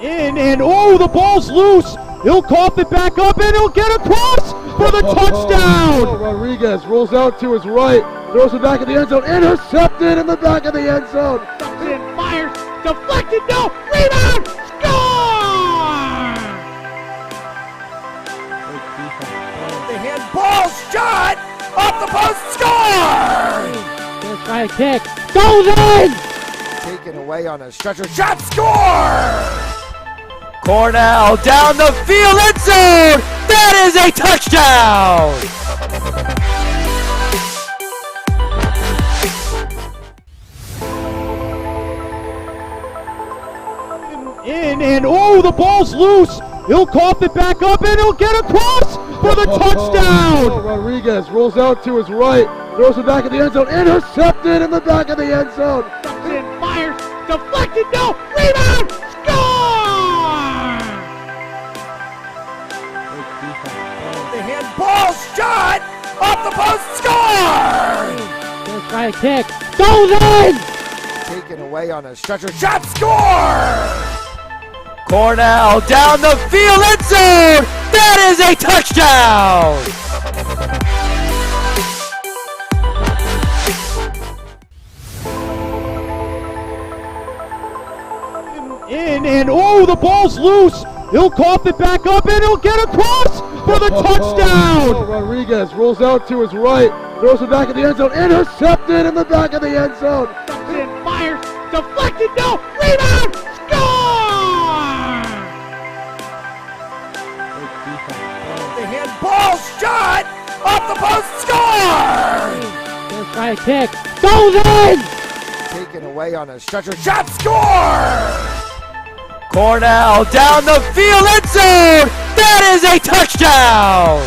In and oh, the ball's loose. He'll cough it back up and he'll get across for the touchdown. Rodriguez rolls out to his right, throws it back in the end zone, intercepted in the back of the end zone. And fires, deflected, no, rebound, score! The handball shot off the post, score! First try kick, goes in! Taken away on a stretcher, shot score! Cornell down the field, end zone! That is a touchdown! In and oh, the ball's loose. He'll cough it back up and he'll get across for the touchdown. Rodriguez rolls out to his right, throws it back in the end zone, intercepted in the back of the end zone. And fires, deflected, no, rebound, score! The handball shot off the post, score! First try kick, goes in! Taken away on a stretcher, shot score! Cornell down the field, end zone! That is a touchdown! In and oh, the ball's loose. He'll cough it back up and he'll get across for the touchdown. Rodriguez rolls out to his right, throws it back in the end zone, intercepted in the back of the end zone. And fires, deflected, no, rebound, score! The handball shot off the post, score! First try kick, goes in! Taken away on a stretcher, shot score! Cornell down the field, end zone! That is a touchdown!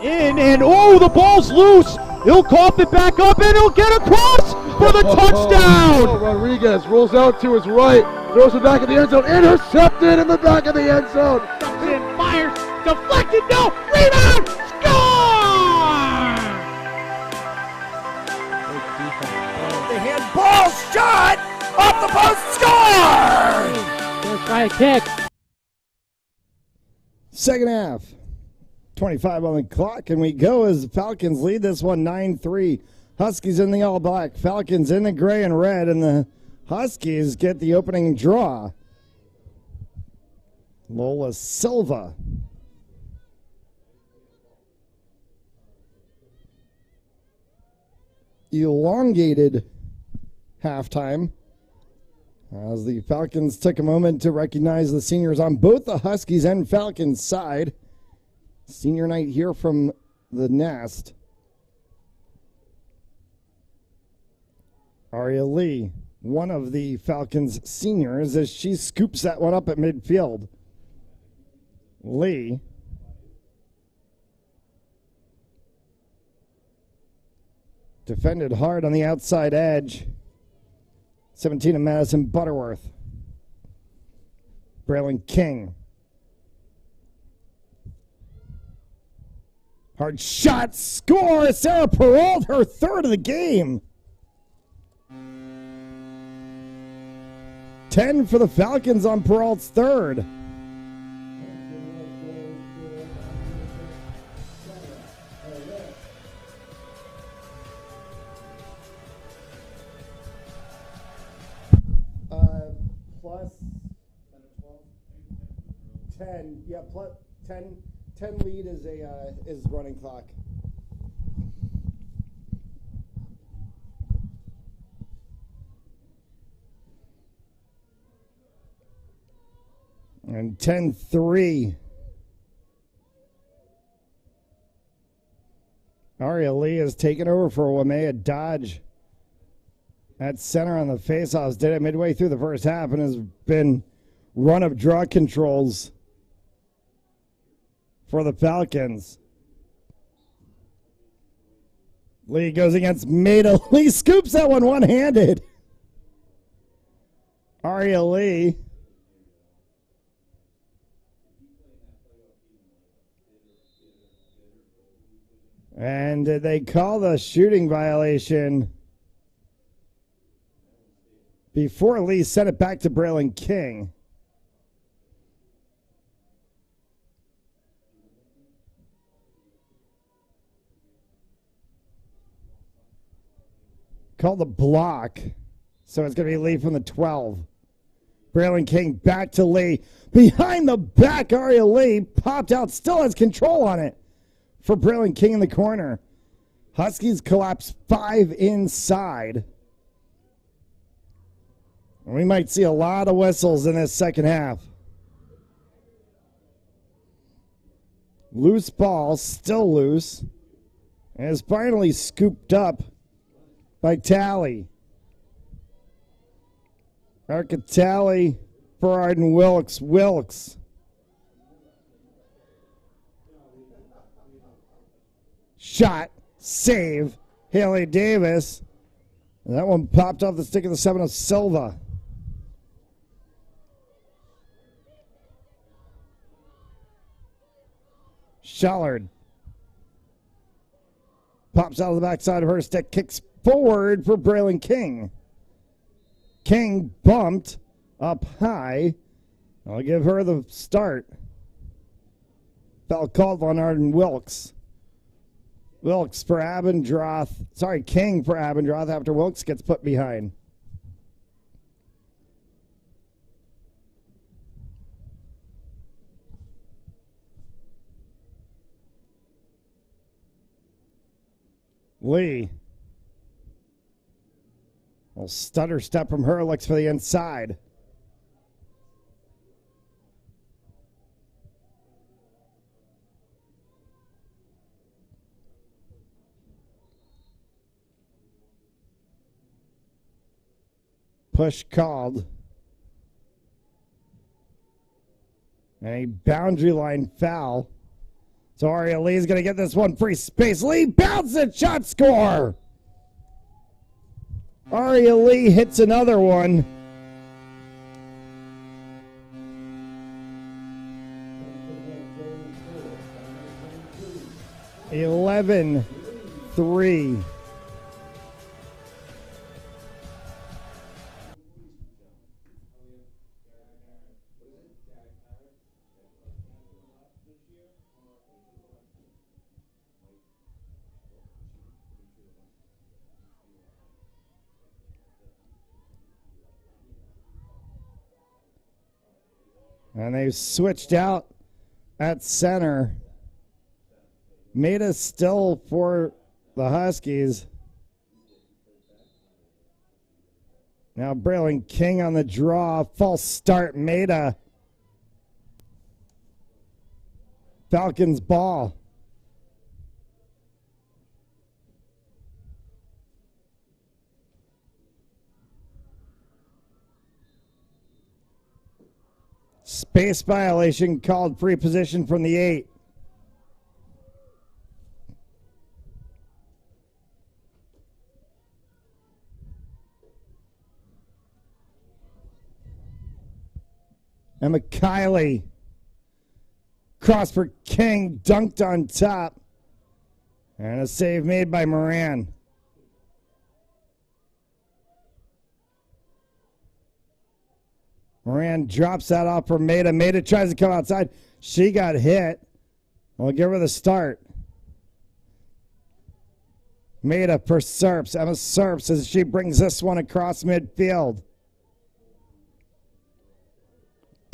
In and oh, the ball's loose. He'll cough it back up and he'll get across for the touchdown. Rodriguez rolls out to his right, throws it back in the end zone, intercepted in the back of the end zone. And fires, deflected, no, rebound, score! The handball shot off the post, score! First try kick. Second half. 25 on the clock, and we go as the Falcons lead this one 9-3. Huskies in the all black, Falcons in the gray and red, and the Huskies get the opening draw. Lola Silva. Elongated halftime as the Falcons took a moment to recognize the seniors on both the Huskies and Falcons side. Senior night here from the Nest. Aria Lee, one of the Falcons seniors, as she scoops that one up at midfield. Lee. Defended hard on the outside edge. 17 of Madison Butterworth. Braylon King. Hard shot, score! Sarah Perrault, her third of the game. 10 for the Falcons on Perrault's third. 10, yeah, plus 10 lead is running clock. And 10-3. Aria Lee has taken over for Waimea Dodge at center on the faceoffs. Did it midway through the first half and has been run of draw controls for the Falcons. Lee goes against Maida. Lee scoops that one one-handed. Aria Lee. And they call the shooting violation before Lee sent it back to Braylon King. Called the block. So it's going to be Lee from the 12. Braylon King back to Lee. Behind the back, Aria Lee popped out, still has control on it for Braylon King in the corner. Huskies collapse 5 inside. We might see a lot of whistles in this second half. Loose ball, still loose, and is finally scooped up by Talley. Talley for Arden Wilkes. Wilkes. Shot, save, Haley Davis. And that one popped off the stick of the 7 of Silva. Shallard pops out of the backside of her stick, kicks forward for Braylon King. King bumped up high. I'll give her the start. Foul called on Arden Wilkes. Wilkes for Abendroth. Sorry, King for Abendroth after Wilkes gets put behind. Lee. Well, stutter step from her, looks for the inside. Push called. And a boundary line foul. So Aria Lee is going to get this one free space. Lee bounces it, shot score. Aria Lee hits another one. Eleven, 3. And they've switched out at center. Maida still for the Huskies. Now Braylon King on the draw. False start, Maida. Falcons ball. Space violation called, free position from the 8. Emma Kiley. Cross for King, dunked on top. And a save made by Moran. Moran drops that off for Maida. Maida tries to come outside. She got hit. We'll give her the start. Maida for Serps. Emma Serps as she brings this one across midfield.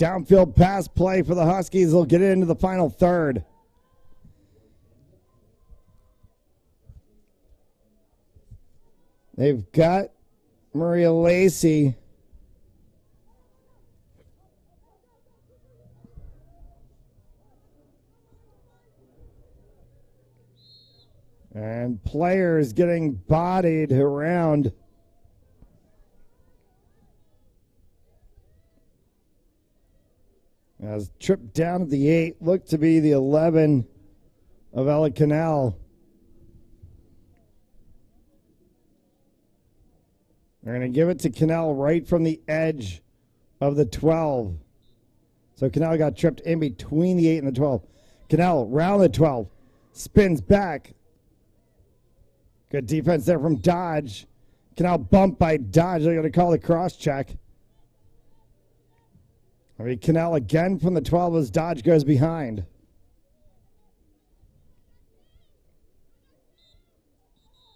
Downfield pass play for the Huskies. They'll get it into the final third. They've got Maria Lacey. And players getting bodied around. As tripped down at the 8, looked to be the 11 of Ella Canal. They're going to give it to Canal right from the edge of the 12. So Canal got tripped in between the 8 and the 12. Canal round the 12. Spins back. Good defense there from Dodge. Canal bumped by Dodge. They're going to call the cross check. Canal again from the 12 as Dodge goes behind.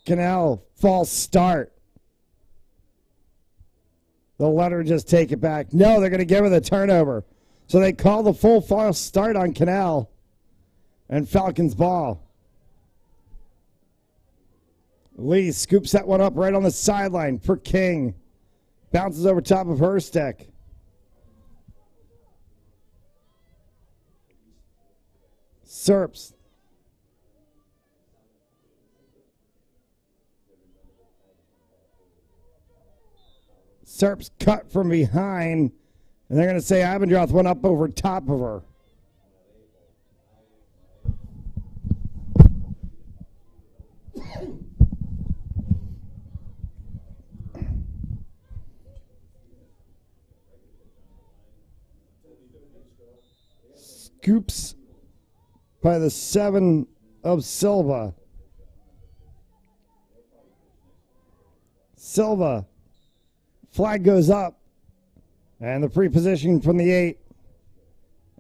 Canal, false start. They'll let her just take it back. No, they're going to give her the turnover. So they call the full false start on Canal. And Falcons ball. Lee scoops that one up right on the sideline for King. Bounces over top of her stick. Serps. Serps cut from behind, and they're going to say Abendroth went up over top of her. Scoops by the 7 of Silva. Silva. Flag goes up. And the free position from the 8.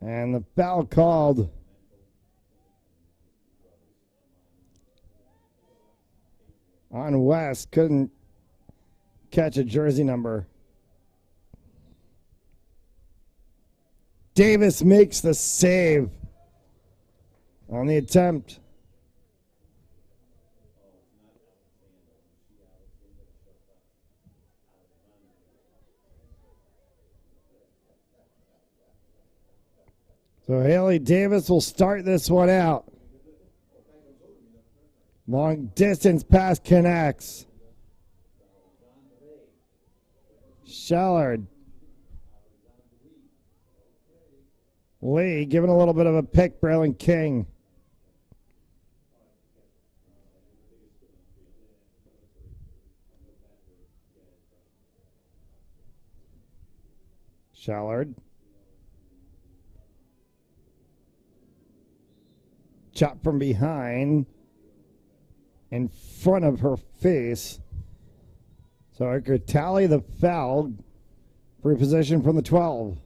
And the foul called. On West. Couldn't catch a jersey number. Davis makes the save on the attempt. So Haley Davis will start this one out. Long distance pass connects. Shallard. Lee giving a little bit of a pick, Braylon King. Shallard. Chop from behind. In front of her face. So I could tally the foul. Free possession from the 12.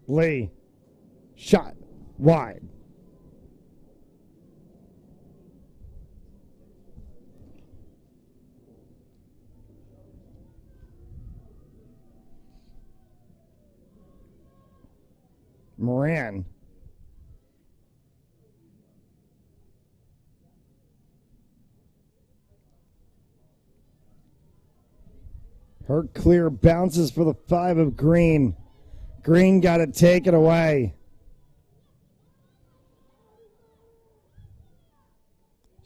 Lee. Shot. Wide. Moran. Her clear bounces for the 5 of Green. Green got it taken away.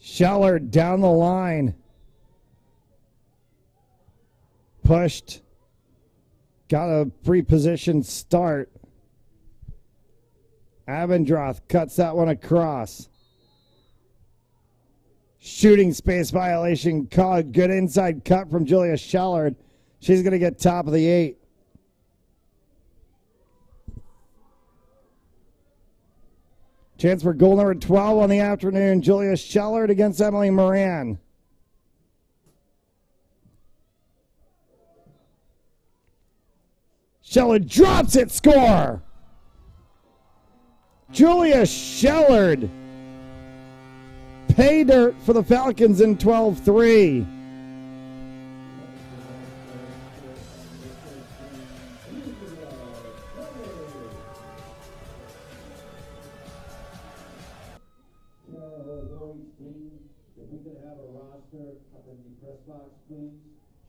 Shallard down the line. Pushed. Got a free position start. Abendroth cuts that one across. Shooting space violation called. Good inside cut from Julia Shallard. She's going to get top of the 8. Chance for goal number 12 on the afternoon. Julia Shallard against Emily Moran. Shallard drops it. Score! Julia Shallard pay dirt for the Falcons in 12-3. If we could have a roster up in the press box, please.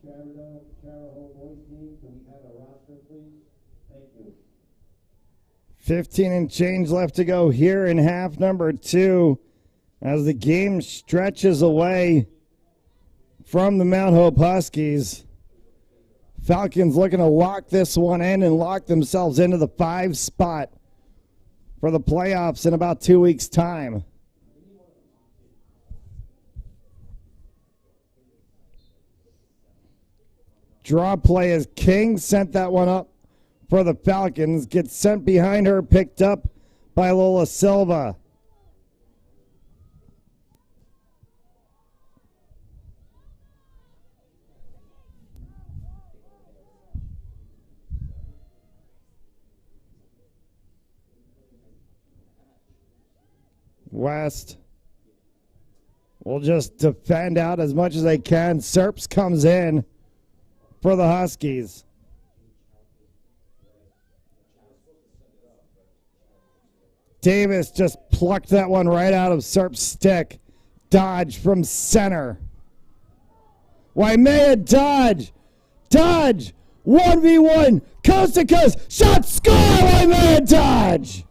Charahoe boys team, can we have a roster, please? Thank you. 15 and change left to go here in half number 2 as the game stretches away from the Mount Hope Huskies. Falcons looking to lock this one in and lock themselves into the 5 spot for the playoffs in about 2 weeks' time. Draw play as King sent that one up for the Falcons. Gets sent behind her, picked up by Lola Silva. West will just defend out as much as they can. Serps comes in for the Huskies. Davis just plucked that one right out of Serp's stick. Dodge from center. Waimea dodge. Dodge. 1v1. Coast to coast. Shot score. Waimea dodge.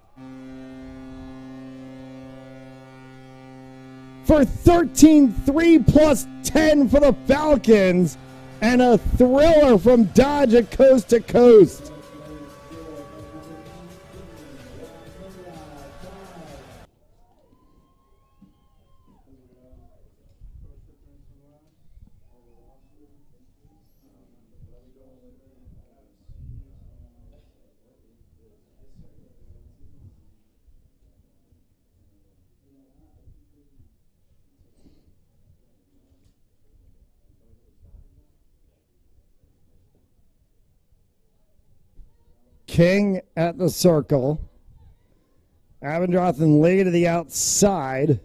For 13-3 plus 10 for the Falcons. And a thriller from Dodge at coast to coast. King at the circle. Abendroth and Lee to the outside.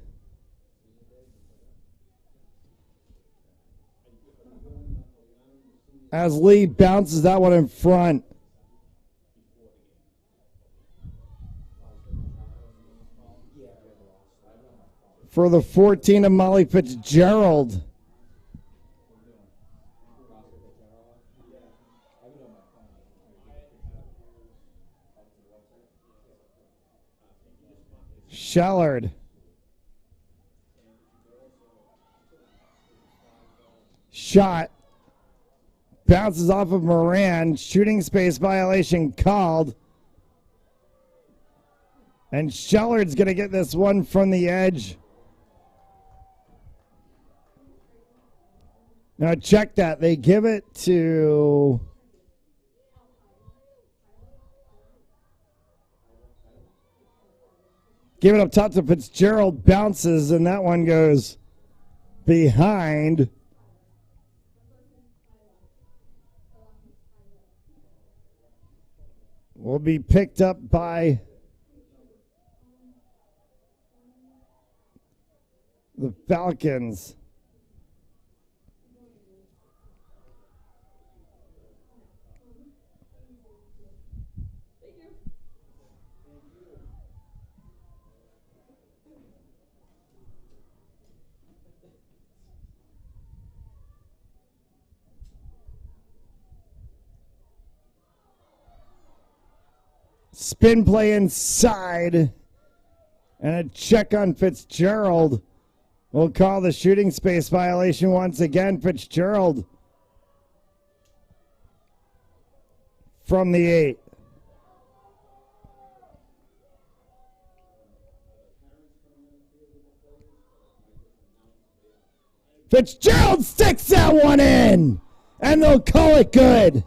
As Lee bounces that one in front. For the 14 of Molly Fitzgerald. Shellard. Shot. Bounces off of Moran. Shooting space violation called. And Shellard's going to get this one from the edge. Now check that. They give it to... Give it up top to Fitzgerald, bounces, and that one goes behind. Will be picked up by the Falcons. Spin play inside. And a check on Fitzgerald. We'll call the shooting space violation once again. Fitzgerald from the 8. Fitzgerald sticks that one in. And they'll call it good.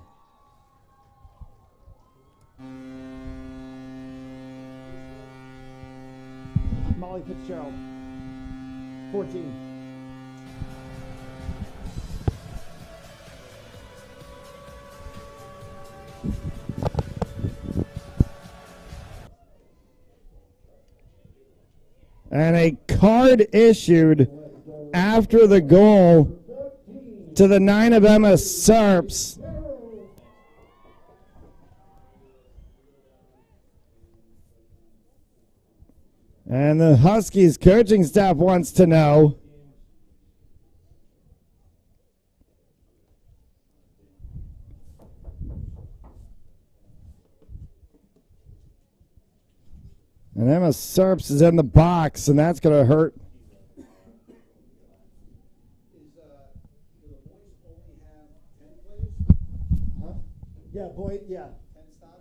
Molly Fitzgerald, 14. And a card issued after the goal to the 9 of Emma Serps. And the Huskies coaching staff wants to know, and Emma Serps is in the box, and that's going to hurt. Yeah, boy, yeah. 10 starters?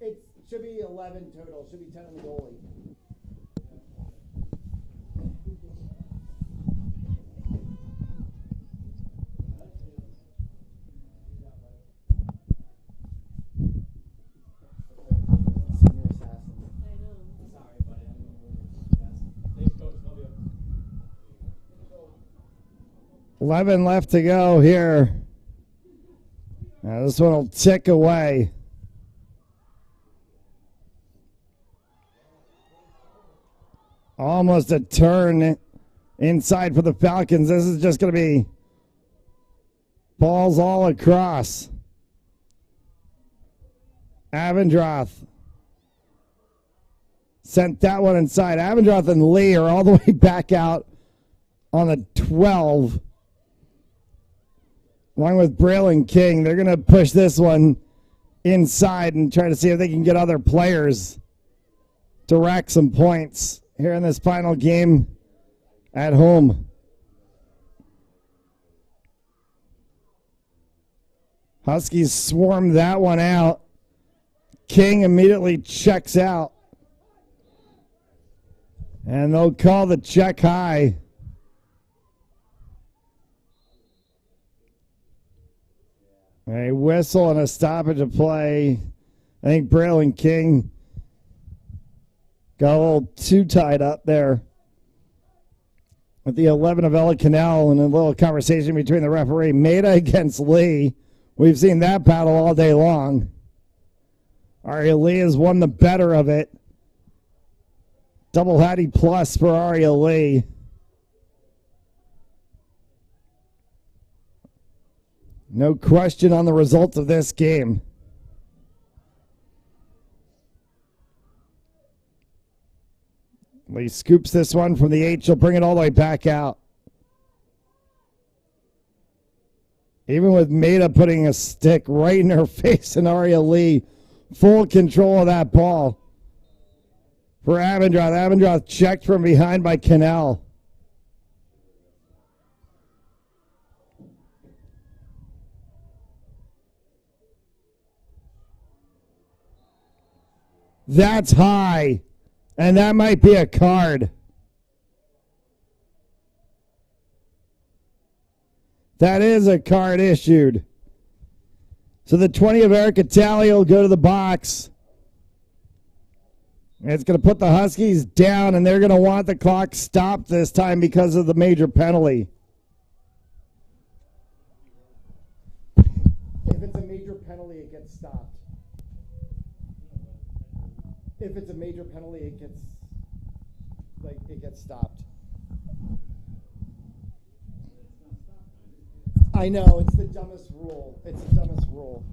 It should be 11 total. Should be 10 in the goalie. 11 left to go here. Now this one will tick away. Almost a turn inside for the Falcons. This is just going to be balls all across. Avendroth sent that one inside. Avendroth and Lee are all the way back out on the 12. Along with Braille and King, they're going to push this one inside and try to see if they can get other players to rack some points here in this final game at home. Huskies swarm that one out. King immediately checks out. And they'll call the check high. A whistle and a stoppage of play. I think Braille and King got a little too tied up there at the 11 of Ella Canal, and a little conversation between the referee. Maida against Lee. We've seen that battle all day long. Aria Lee has won the better of it. Double Hattie plus for Aria Lee. No question on the results of this game. Lee scoops this one from the 8. She'll bring it all the way back out. Even with Maida putting a stick right in her face, and Aria Lee full control of that ball. For Avendroth. Avendroth checked from behind by Cannell. That's high, and that might be a card. That is a card issued. So the 20 of Erica Talley will go to the box. It's going to put the Huskies down, and they're going to want the clock stopped this time because of the major penalty. If it's a major penalty, it gets stopped. If it's a major penalty, it gets stopped. I know, it's the dumbest rule. It's the dumbest rule.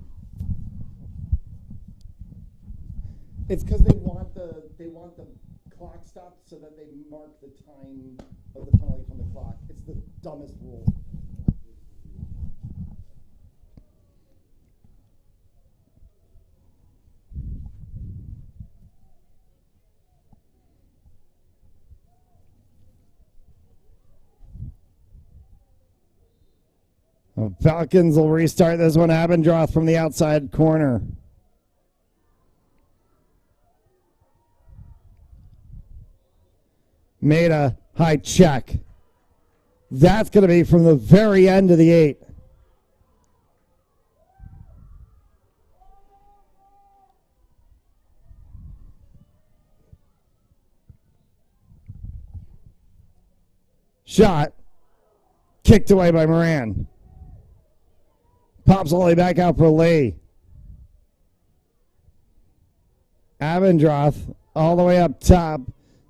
It's because they want the clock stopped so that they mark the time of the penalty from the clock. It's the dumbest rule. Falcons will restart this one. Abendroth from the outside corner. Made a high check. That's going to be from the very end of the 8. Shot. Kicked away by Moran. Pops all the way back out for Lee. Avendroth all the way up top.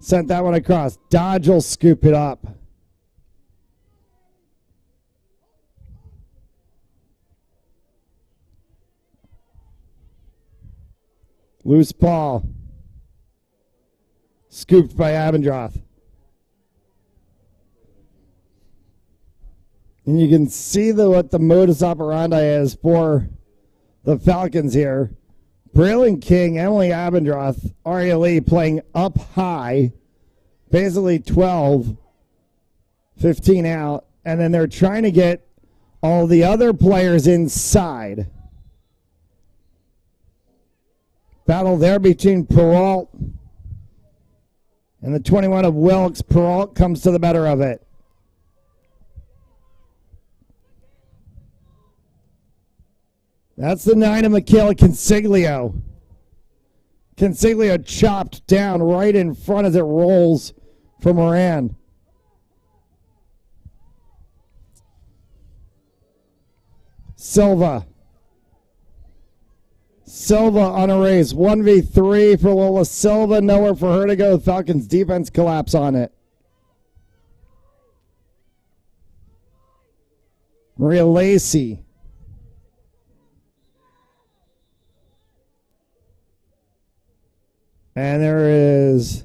Sent that one across. Dodge will scoop it up. Loose ball. Scooped by Abendroth. And you can see what the modus operandi is for the Falcons here. Braylon King, Emily Abendroth, Aria Lee playing up high, basically 12, 15 out, and then they're trying to get all the other players inside. Battle there between Peralt and the 21 of Wilkes. Peralt comes to the better of it. That's the 9 of Michaela Consiglio. Consiglio chopped down right in front as it rolls for Moran. Silva. Silva on a race. 1v3 for Lola Silva. Nowhere for her to go. Falcons defense collapse on it. Maria Lacey. And there is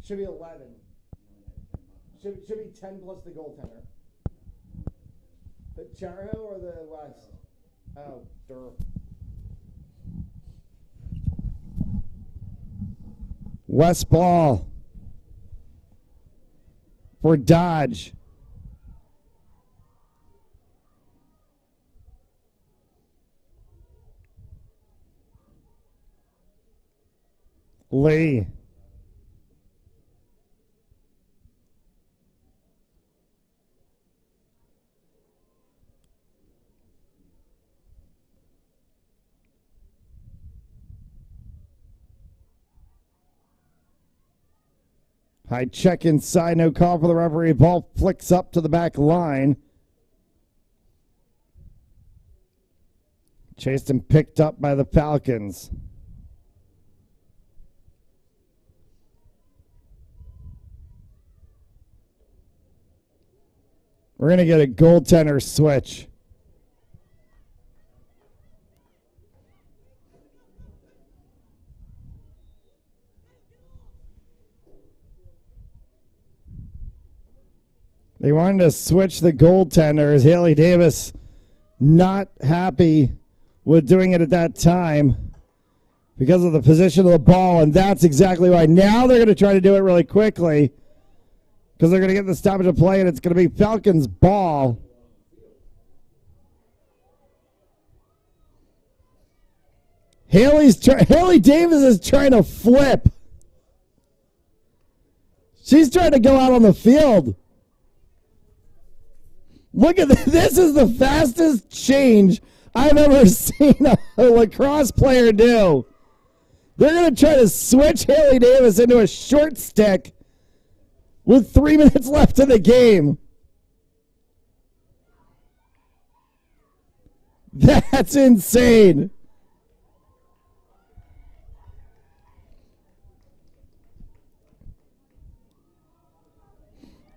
should be 11. Should be 10 plus the goaltender. The Charho or the West? Oh, sure. West ball for Dodge. Lee. High check inside, no call for the referee. Ball flicks up to the back line. Chased and picked up by the Falcons. We're going to get a goaltender switch. They wanted to switch the goaltenders. Haley Davis not happy with doing it at that time because of the position of the ball, and that's exactly why. Now they're going to try to do it really quickly because they're going to get the stoppage of play, and it's going to be Falcons' ball. Haley Davis is trying to flip. She's trying to go out on the field. Look at this. This is the fastest change I've ever seen a lacrosse player do. They're going to try to switch Haley Davis into a short stick with 3 minutes left in the game. That's insane.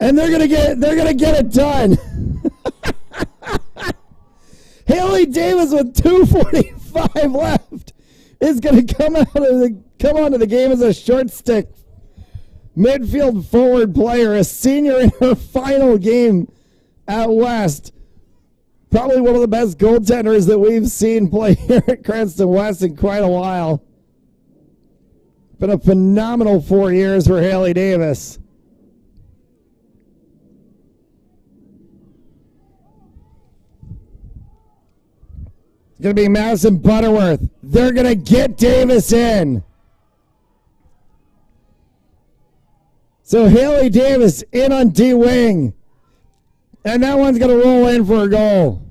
And they're gonna get it done. Haley Davis with 2:45 left is gonna come onto the game as a short stick midfield forward player, a senior in her final game at West. Probably one of the best goaltenders that we've seen play here at Cranston West in quite a while. Been a phenomenal 4 years for Haley Davis. It's going to be Madison Butterworth. They're going to get Davis in. So Haley Davis in on D-wing. And that one's going to roll in for a goal.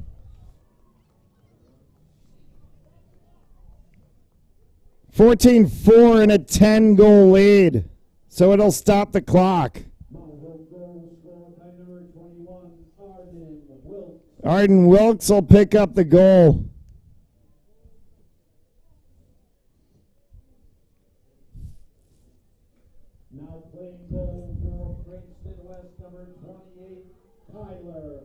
(14-4) in a 10-goal lead. So it'll stop the clock. Arden Wilkes will pick up the goal. Now playing goal for Cranston West, number 28, Tyler.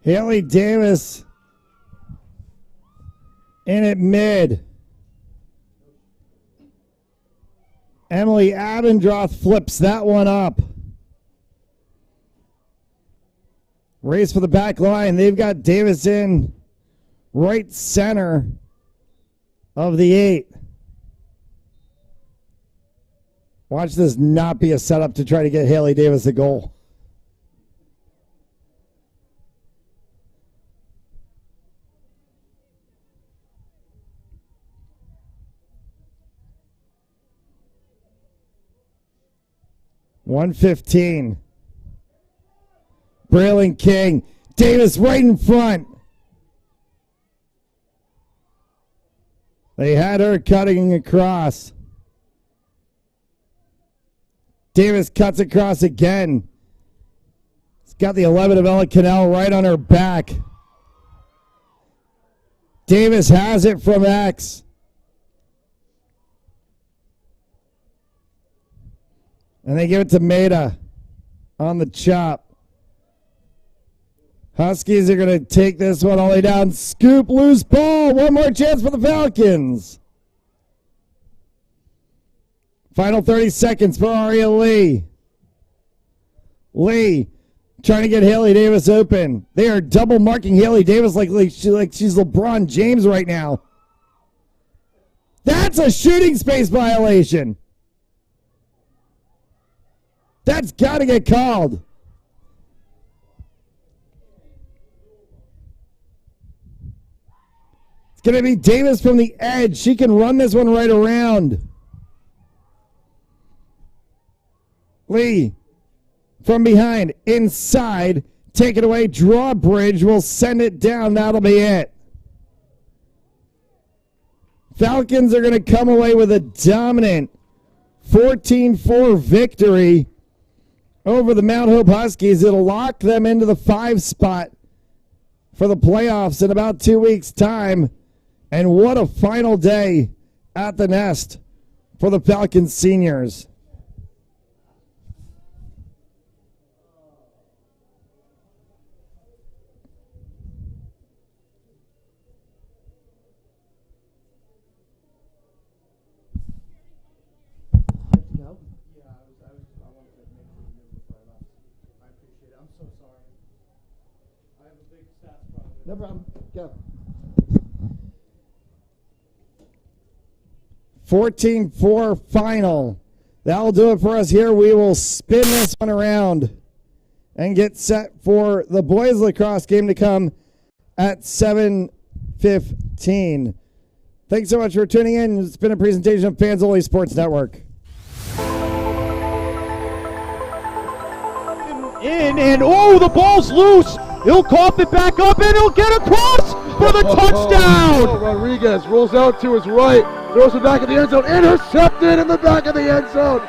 Haley Davis in at mid. Emily Abendroth flips that one up. Race for the back line. They've got Davis in right center of the 8. Watch this not be a setup to try to get Haley Davis a goal. .115. Braylon King. Davis right in front. They had her cutting across. Davis cuts across again. He's got the 11 of Ella Cannell right on her back. Davis has it from X. And they give it to Maida on the chop. Huskies are going to take this one all the way down. Scoop, loose ball. One more chance for the Falcons. Final 30 seconds for Aria Lee. Lee trying to get Haley Davis open. They are double marking Haley Davis like she's LeBron James right now. That's a shooting space violation. That's got to get called. It's going to be Davis from the edge. She can run this one right around. Lee from behind, inside, take it away. Drawbridge will send it down. That'll be it. Falcons are going to come away with a dominant 14-4 victory over the Mount Hope Huskies. It'll lock them into the 5 spot for the playoffs in about 2 weeks' time. And what a final day at the Nest for the Falcons seniors. No problem. Go. 14-4 final. That'll do it for us here. We will spin this one around and get set for the boys lacrosse game to come at 7:15. Thanks so much for tuning in. It's been a presentation of Fanzoli Sports Network. And oh, the ball's loose. He'll cough it back up, and he'll get across for the touchdown. Rodriguez rolls out to his right, throws it back in the end zone, intercepted in the back of the end zone.